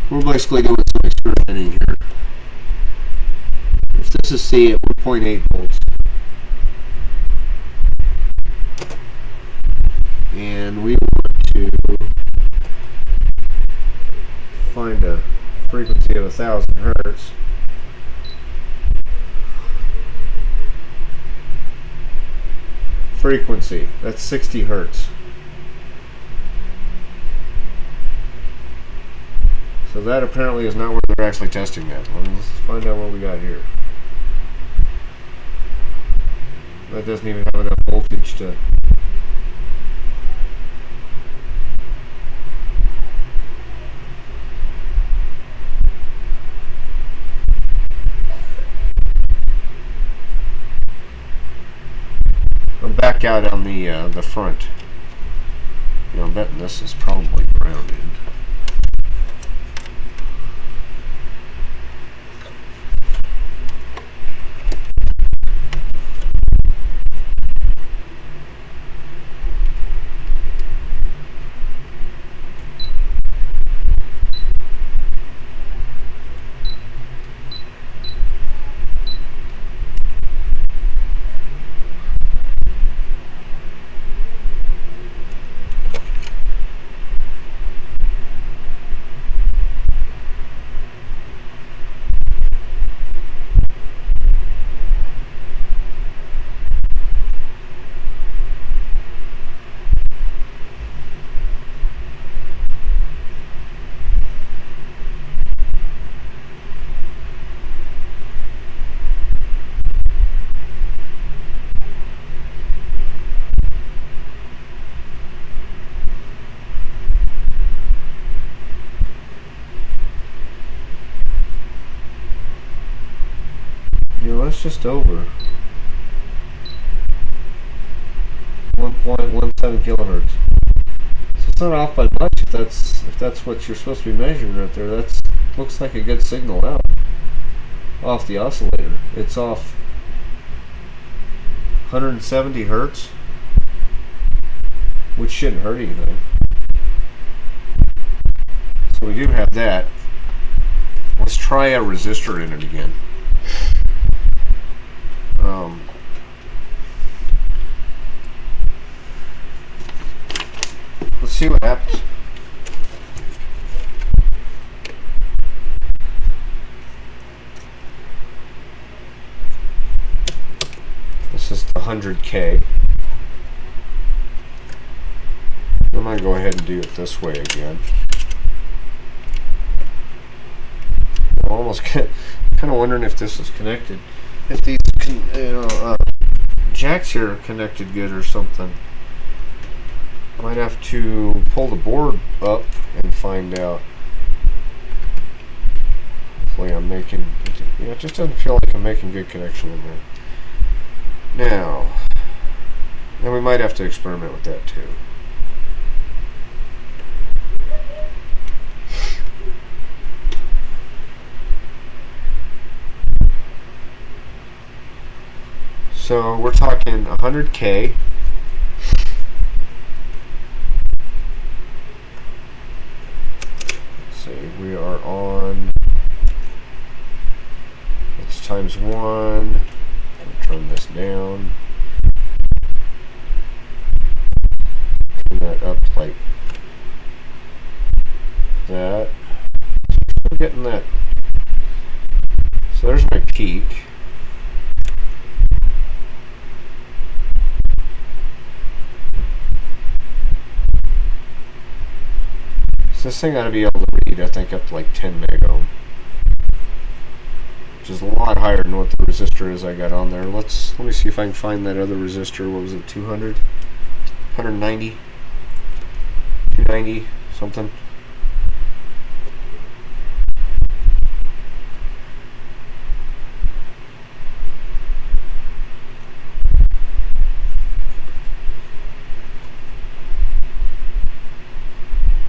We're basically doing some experimenting here. If this is C at 1.8 volts, and we want to find a frequency of 1,000 hertz. Frequency, that's 60 hertz. So that apparently is not where they're actually testing that. Let's find out what we got here. That doesn't even have enough voltage to... I'm back out on the front. You know, I'm betting this is probably grounded. That's just over 1.17 kilohertz. So it's not off by much if that's what you're supposed to be measuring right there. That looks like a good signal out off the oscillator. It's off 170 hertz, which shouldn't hurt anything. So we do have that. Let's try a resistor in it again. Let's see what happens. This is the 100K. going to go ahead and do it this way again. I'm almost kind of wondering if this is connected. If these jacks here are connected good or something. I might have to pull the board up and find out. Hopefully I'm making, it just doesn't feel like I'm making good connection in there. Now, and we might have to experiment with that too. So we're talking 100K. Let's see, we are on, it's times 1. Turn this down. Turn that up like that. We're getting that. So there's my peak. This thing ought to be able to read, I think, up to like 10 megohm, which is a lot higher than what the resistor is I got on there. Let me see if I can find that other resistor. What was it? 200, 190, 290, something.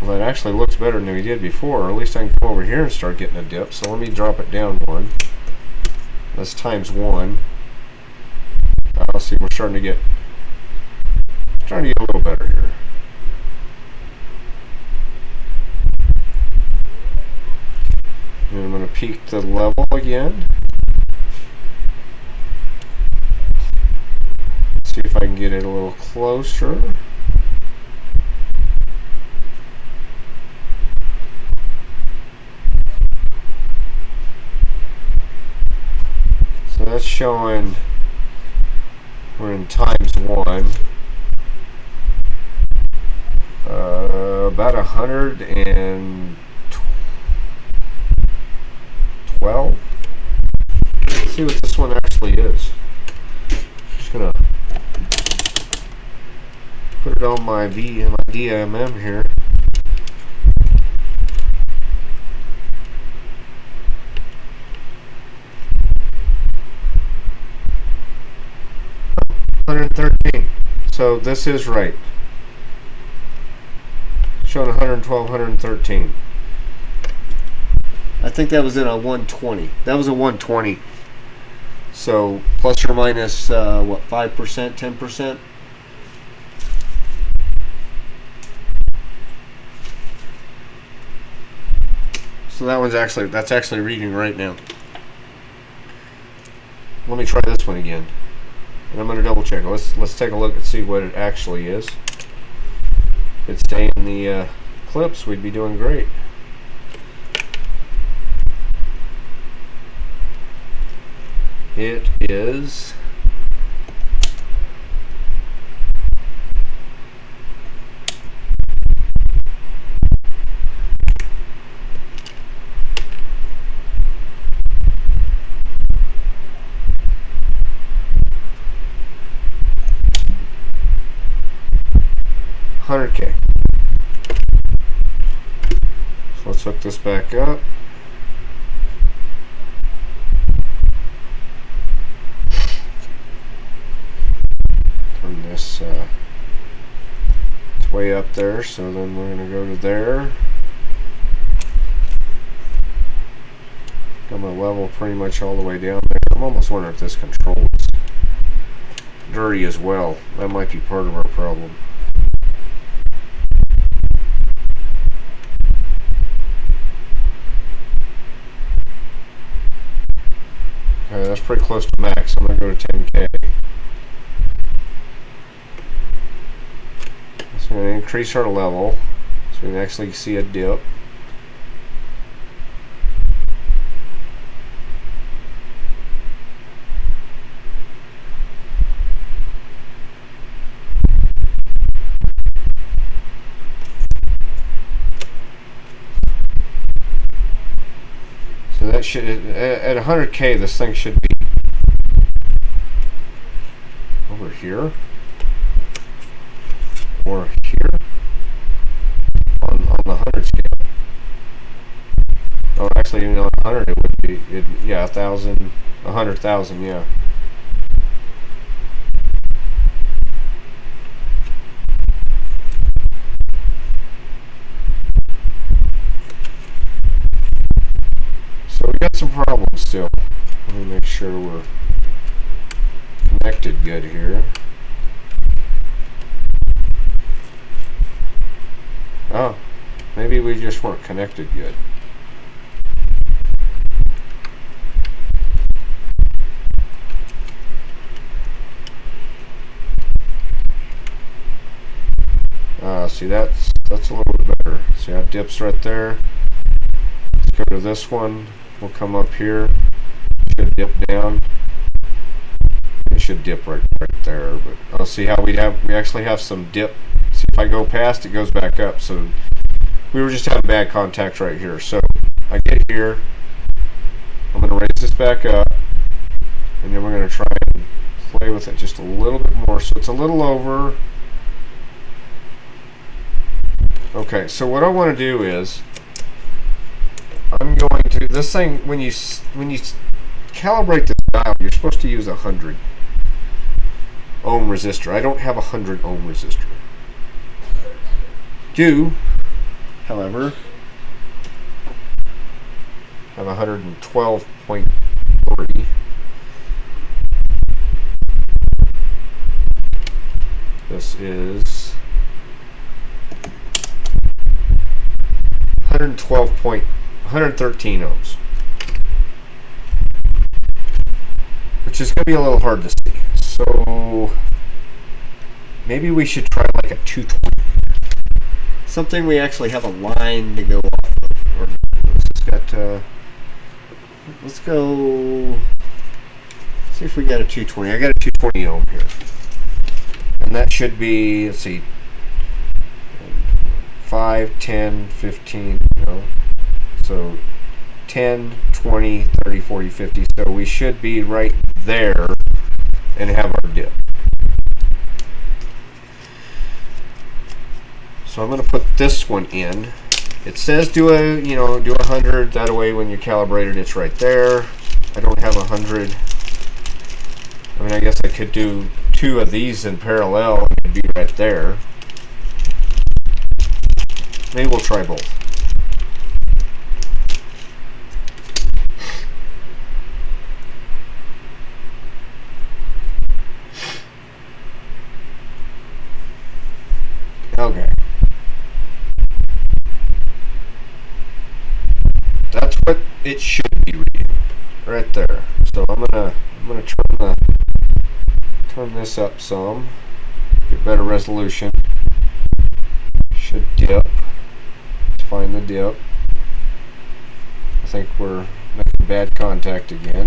Well, that actually looks better than we did before, or at least I can come over here and start getting a dip. So let me drop it down 1. That's times 1. I'll see, we're starting to get a little better here. And I'm going to peak the level again. See if I can get it a little closer. So that's showing we're in times 1. About 112. Let's see what this one actually is. Just gonna put it on my DMM here. So this is right. Showing 112, 113. I think that was in a 120. That was a 120. So plus or minus what, 5%, 10%? So that's actually reading right now. Let me try this one again. And I'm going to double check. Let's take a look and see what it actually is. If it stay in the clips, we'd be doing great. It is 100K. So let's hook this back up. Turn this it's way up there, so then we're going to go to there. Got my level pretty much all the way down there. I'm almost wondering if this control is dirty as well. That might be part of our problem. Okay, that's pretty close to max. I'm going to go to 10K. So I'm going to increase our level so we can actually see a dip. should, at 100K, this thing should be over here or here on the 100 scale. Oh, actually, even on 100, it would be, yeah, 1,000, 100,000, yeah. So we got some problems still. Let me make sure we're connected good here. Oh, maybe we just weren't connected good. See, that's a little bit better. See how it dips right there? Let's go to this one. We'll come up here. Should dip down. It should dip right there. But I'll see how we actually have some dip. See, if I go past, it goes back up. So we were just having bad contact right here. So I get here. I'm going to raise this back up, and then we're going to try and play with it just a little bit more. So it's a little over. Okay, so what I want to do is I'm going to, this thing, when you calibrate this dial, you're supposed to use a 100 ohm resistor. I don't have a 100 ohm resistor. Do, however, have 112.3. This is 113 ohms, which is going to be a little hard to see. So maybe we should try like a 220, something we actually have a line to go off of. Or let's go see if we got a 220. I got a 220 ohm here, and that should be, let's see, 5, 10, 15, you know, so 10, 20, 30, 40, 50. So we should be right there and have our dip. So I'm going to put this one in. It says do a 100. That way when you calibrate it, it's right there. I don't have 100. I mean, I guess I could do 2 of these in parallel and it'd be right there. Maybe we'll try both. Okay. That's what it should be reading right there. So I'm gonna turn this up some, get better resolution. Should dip. Find the dip. I think we're making bad contact again.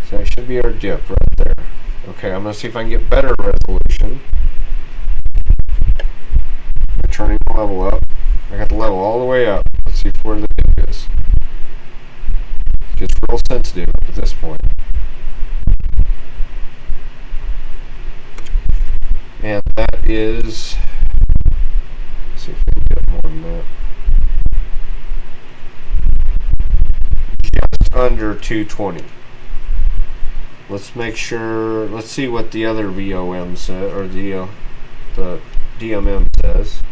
So that should be our dip right there. Okay, I'm going to see if I can get better resolution. I'm turning the level up. I got the level all the way up. Let's see where the dip is. It gets real sensitive at this point. And that is, let's see if we can get more than that. Just under 220. Let's make sure, let's see what the other VOM says, or the DMM says.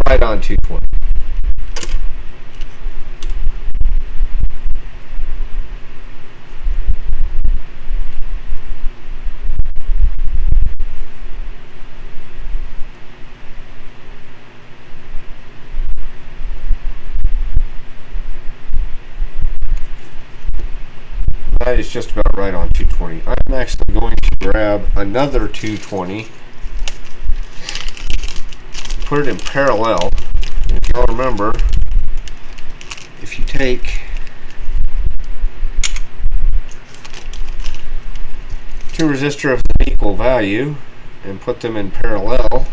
Right on 220. That is just about right on 220. I'm actually going to grab another 220, put it in parallel. And if y'all remember, if you take resistor of an equal value and put them in parallel,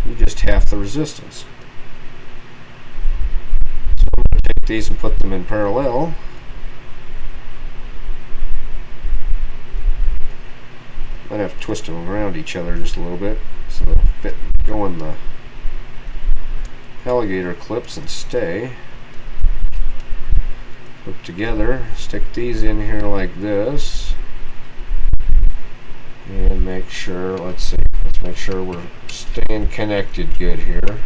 you just half the resistance. So I'm going to take these and put them in parallel. Might have to twist them around each other just a little bit so they'll fit, go in the alligator clips and stay. Put together, stick these in here like this, and make sure, let's make sure we're staying connected good here.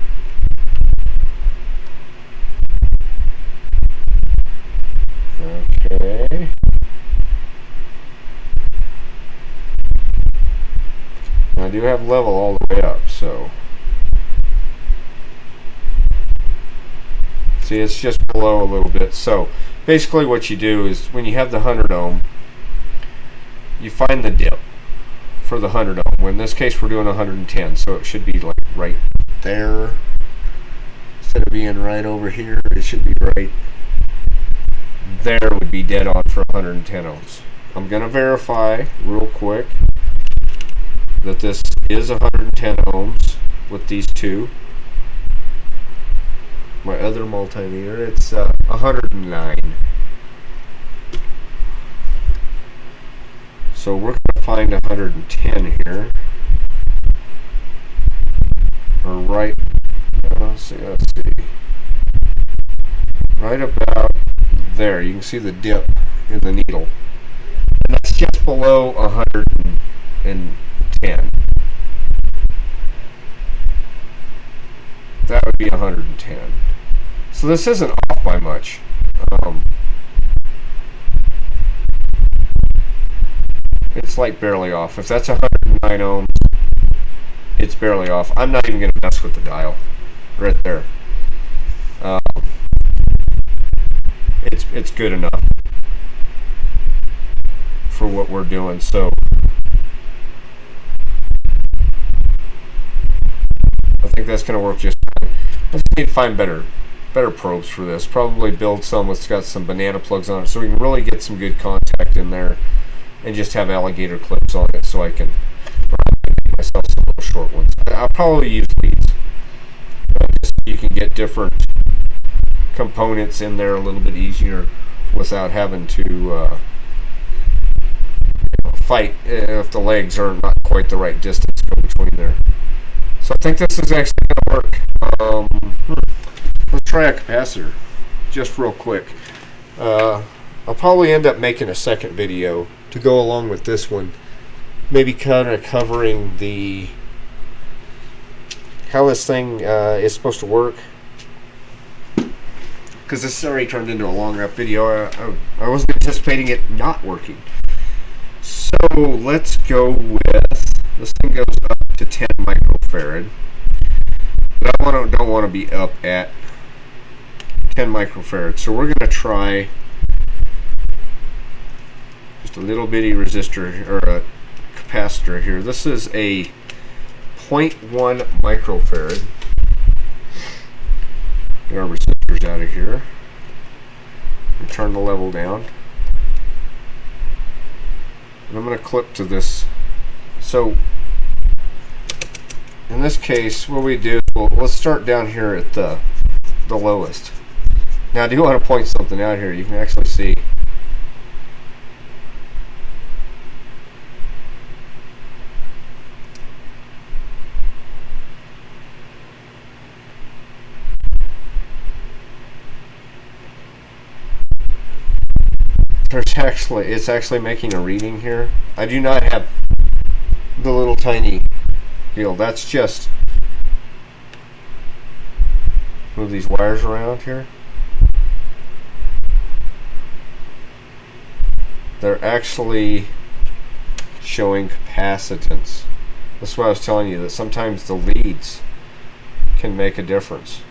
Okay. Now I do have level all the way up, so see, it's just below a little bit. So basically what you do is when you have the 100 ohm, you find the dip for the 100 ohm. Well, in this case we're doing 110, so it should be like right there. Instead of being right over here, it should be right there, would be dead on for 110 ohms. I'm going to verify real quick that this is 110 ohms with these two. My other multimeter, it's 109. So we're going to find 110 here. Or right, let's see. Right about there. You can see the dip in the needle. And that's just below 110. That would be 110. So this isn't off by much. It's like barely off. If that's 109 ohms, it's barely off. I'm not even going to mess with the dial right there. It's good enough for what we're doing. So I think that's going to work just fine. I just need to find better probes for this. Probably build some that's got some banana plugs on it so we can really get some good contact in there, and just have alligator clips on it so I can make myself some little short ones. I'll probably use leads. Just so you can get different components in there a little bit easier without having to fight if the legs are not quite the right distance go between there. So I think this is actually going to work. Let's try a capacitor just real quick. I'll probably end up making a second video to go along with this one, maybe kind of covering how this thing is supposed to work, because this has already turned into a long enough video. I wasn't anticipating it not working. So let's go with, this thing goes up to 10 microfarad, but I don't want to be up at 10 microfarad, so we're going to try just a little bitty resistor or a capacitor here. This is a 0.1 microfarad. Get our resistors out of here and turn the level down. And I'm going to clip to this. So in this case, what we do, let's start down here at the lowest. Now I do want to point something out here. You can actually see it's actually making a reading here. I do not have the little tiny deal. That's just, move these wires around here. They're actually showing capacitance. That's what I was telling you, that sometimes the leads can make a difference.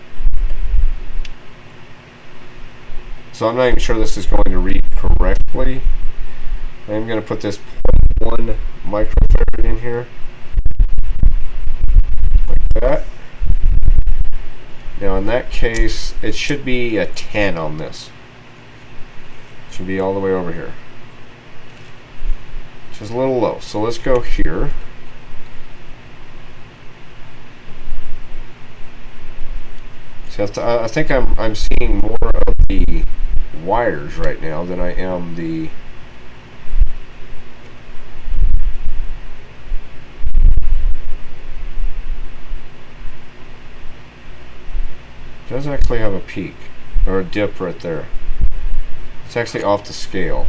So I'm not even sure this is going to read correctly. I'm going to put this 0.1 microfarad in here, like that. Now in that case, it should be a 10 on this. It should be all the way over here. which is a little low. So let's go here. So I think I'm seeing more of the wires right now than I am the it does actually have a peak or a dip right there. It's actually off the scale,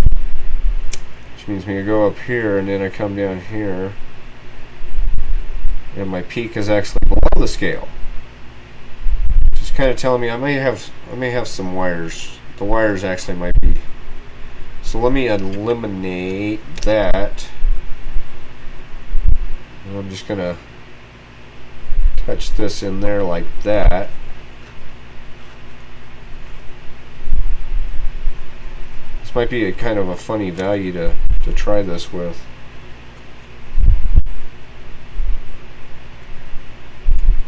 which means when you go up here and then I come down here and my peak is actually below the scale. Just kind of telling me I may have some wires. The wires actually might be. So let me eliminate that. And I'm just gonna touch this in there like that. This might be a kind of a funny value to try this with.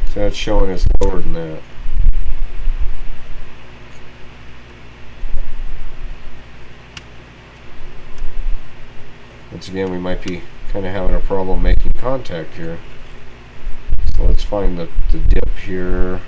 So that's showing it's lower than that. Once again, we might be kind of having a problem making contact here. So let's find the dip here.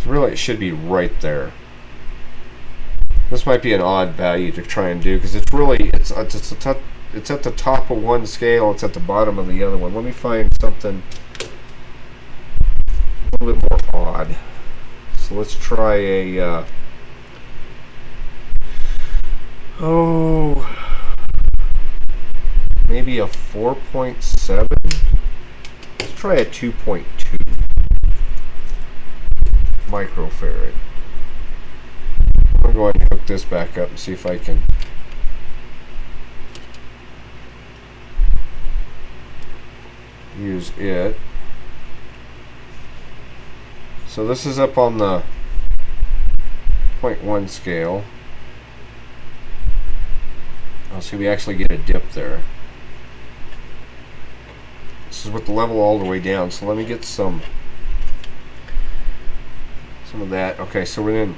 Really, it should be right there. This might be an odd value to try and do because it's really it's at the top of one scale, it's at the bottom of the other one. Let me find something a little bit more odd. So let's try a maybe a 4.7. Let's try a 2.2 microfarad. I'm going to go ahead and hook this back up and see if I can use it. So this is up on the 0.1 scale. I'll see we actually get a dip there. This is with the level all the way down, so let me get some of that. Okay, so we're in.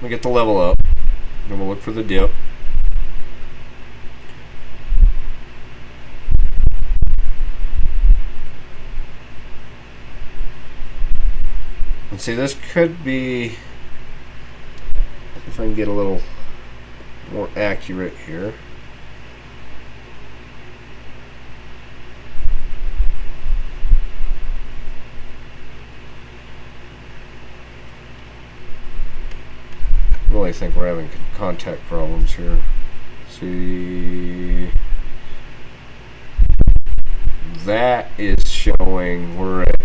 We get the level up. Then we'll look for the dip. And see, this could be, if I can get a little more accurate here. I think we're having contact problems here. See, that is showing we're at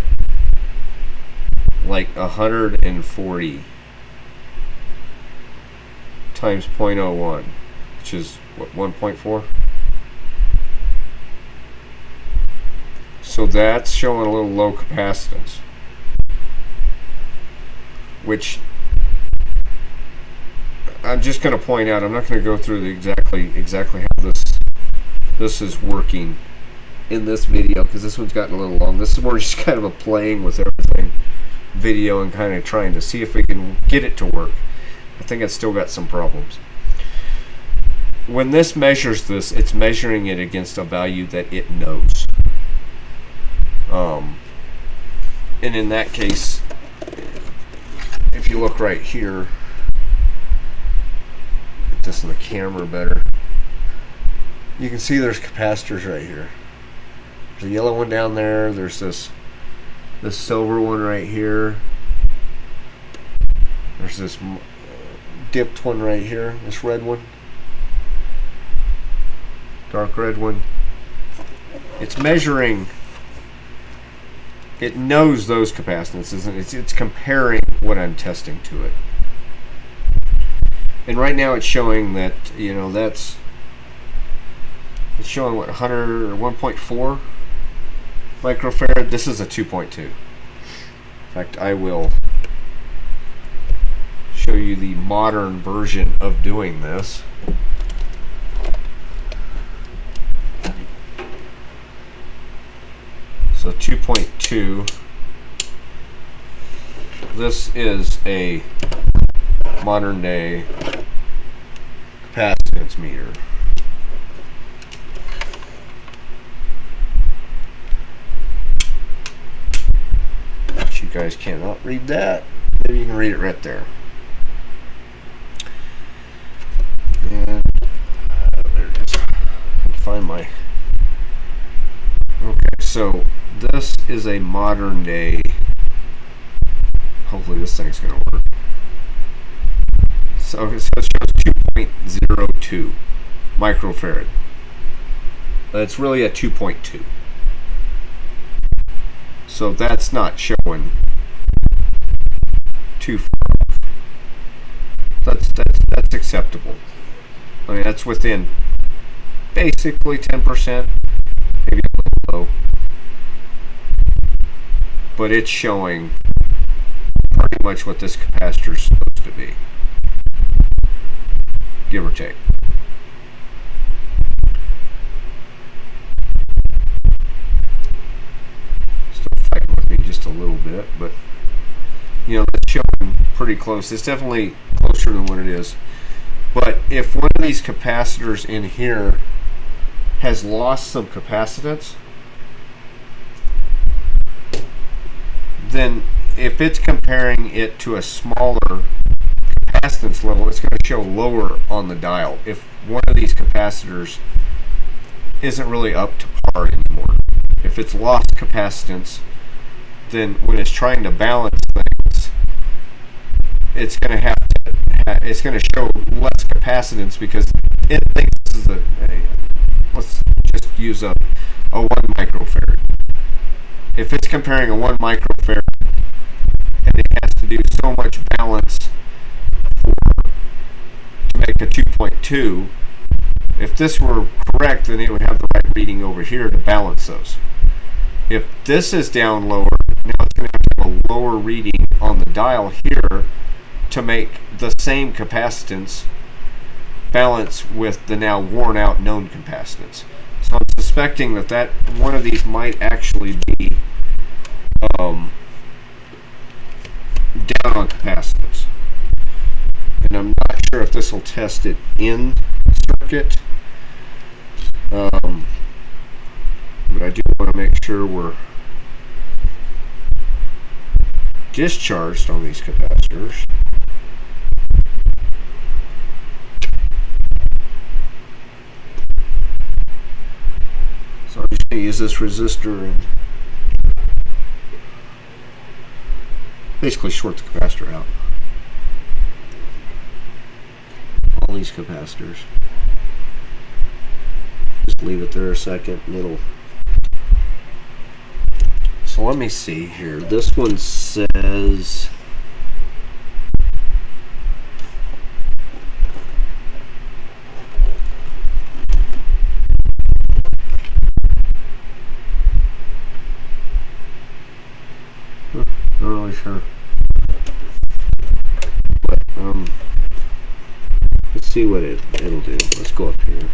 like 140 times 0.01, which is what, 1.4. So that's showing a little low capacitance, which I'm just going to point out. I'm not going to go through exactly how this is working in this video because this one's gotten a little long. This is more just kind of a playing with everything video and kind of trying to see if we can get it to work. I think it's still got some problems. When this measures this, it's measuring it against a value that it knows. And in that case, if you look right here, get this in the camera better, you can see there's capacitors right here. There's a yellow one down there. There's this silver one right here. There's this dipped one right here. This red one, dark red one. It's measuring. It knows those capacitances, and it's comparing what I'm testing to it. And right now it's showing that, you know, that's It's showing what, 100 or 1.4 microfarad. This is a 2.2. In fact, I will show you the modern version of doing this. So 2.2. This is a modern day capacitance meter. But you guys cannot read that. Maybe you can read it right there. And there it is. Find my. Okay, so this is a modern day. Hopefully this thing's going to work. So it shows 2.02 microfarad. It's really a 2.2. So that's not showing too far off. That's acceptable. I mean, that's within basically 10%, maybe a little low. But it's showing pretty much what this capacitor is supposed to be, give or take. Still fighting with me just a little bit, but you know, that's showing pretty close. It's definitely closer than what it is. But if one of these capacitors in here has lost some capacitance, then if it's comparing it to a smaller capacitance level, it's going to show lower on the dial if one of these capacitors isn't really up to par anymore. If it's lost capacitance, then when it's trying to balance things, it's going to it's going to show less capacitance because it thinks this is let's just use a 1 microfarad. If it's comparing a 1 microfarad and it has to do so much balance to make a 2.2, if this were correct, then it would have the right reading over here to balance those. If this is down lower, now it's going to have to have a lower reading on the dial here to make the same capacitance balance with the now worn out known capacitance. So I'm suspecting that one of these might actually be down on capacitance. And I'm not sure if this will test it in circuit, but I do want to make sure we're discharged on these capacitors. So I'm just going to use this resistor and basically short the capacitor out. All these capacitors. Just leave it there a second and it'll. So let me see here. This one says not really sure. But let's see what it'll do. Let's go up here.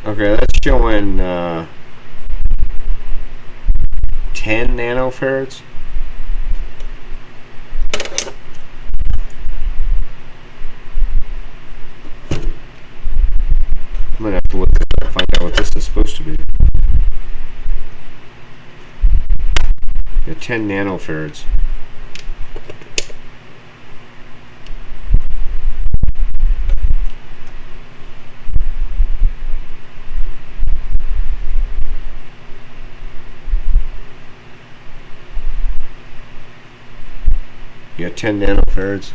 Okay, that's showing 10 nanofarads. I'm gonna have to look at that and find out what this is supposed to be. Yeah, 10 nanofarads. Yeah, 10 nanofarads.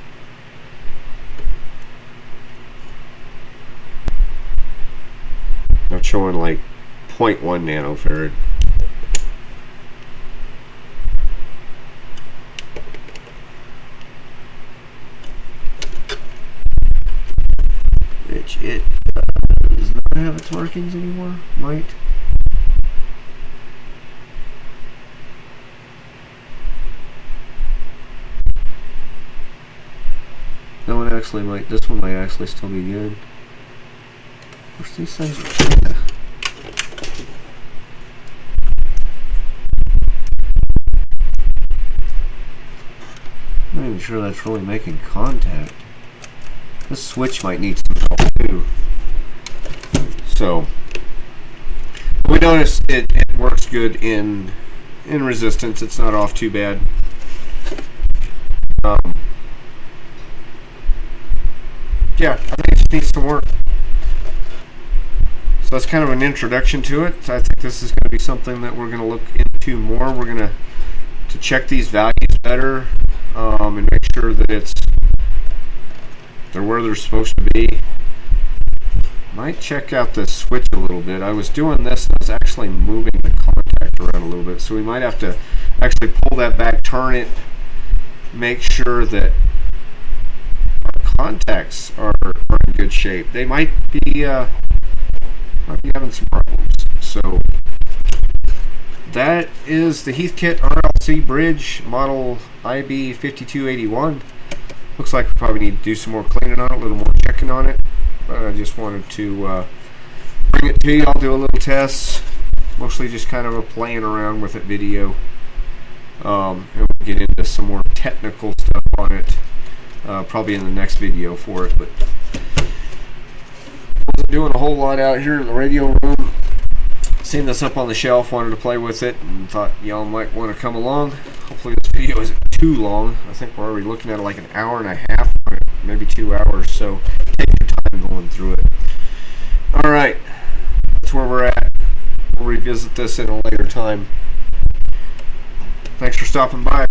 Not showing like 0.1 nanofarad. Which it does not have its markings anymore. Might. That one actually might. This one might actually still be good. Of course, these things are. Yeah. I'm not even sure that's really making contact. This switch might need some help too. So we noticed it works good in resistance. It's not off too bad. Yeah, I think it just needs some work. So that's kind of an introduction to it. So I think this is going to be something that we're going to look into more. We're going to check these values better and make sure that they're where they're supposed to be. Might check out the switch a little bit. I was doing this and I was actually moving the contact around a little bit, so we might have to actually pull that back, turn it, make sure that our contacts are in good shape. They might be having some problems. So that is the Heathkit RLC Bridge model IB 5281. Looks like we probably need to do some more cleaning on it, a little more checking on it. But I just wanted to bring it to you. I'll do a little test, mostly just kind of a playing around with it video. And we'll get into some more technical stuff on it probably in the next video for it. But wasn't doing a whole lot out here in the radio room. Seen this up on the shelf, wanted to play with it, and thought y'all might want to come along. Hopefully this video isn't too long. I think we're already looking at like an hour and a half, maybe 2 hours, so take your time going through it. Alright, that's where we're at. We'll revisit this in a later time. Thanks for stopping by.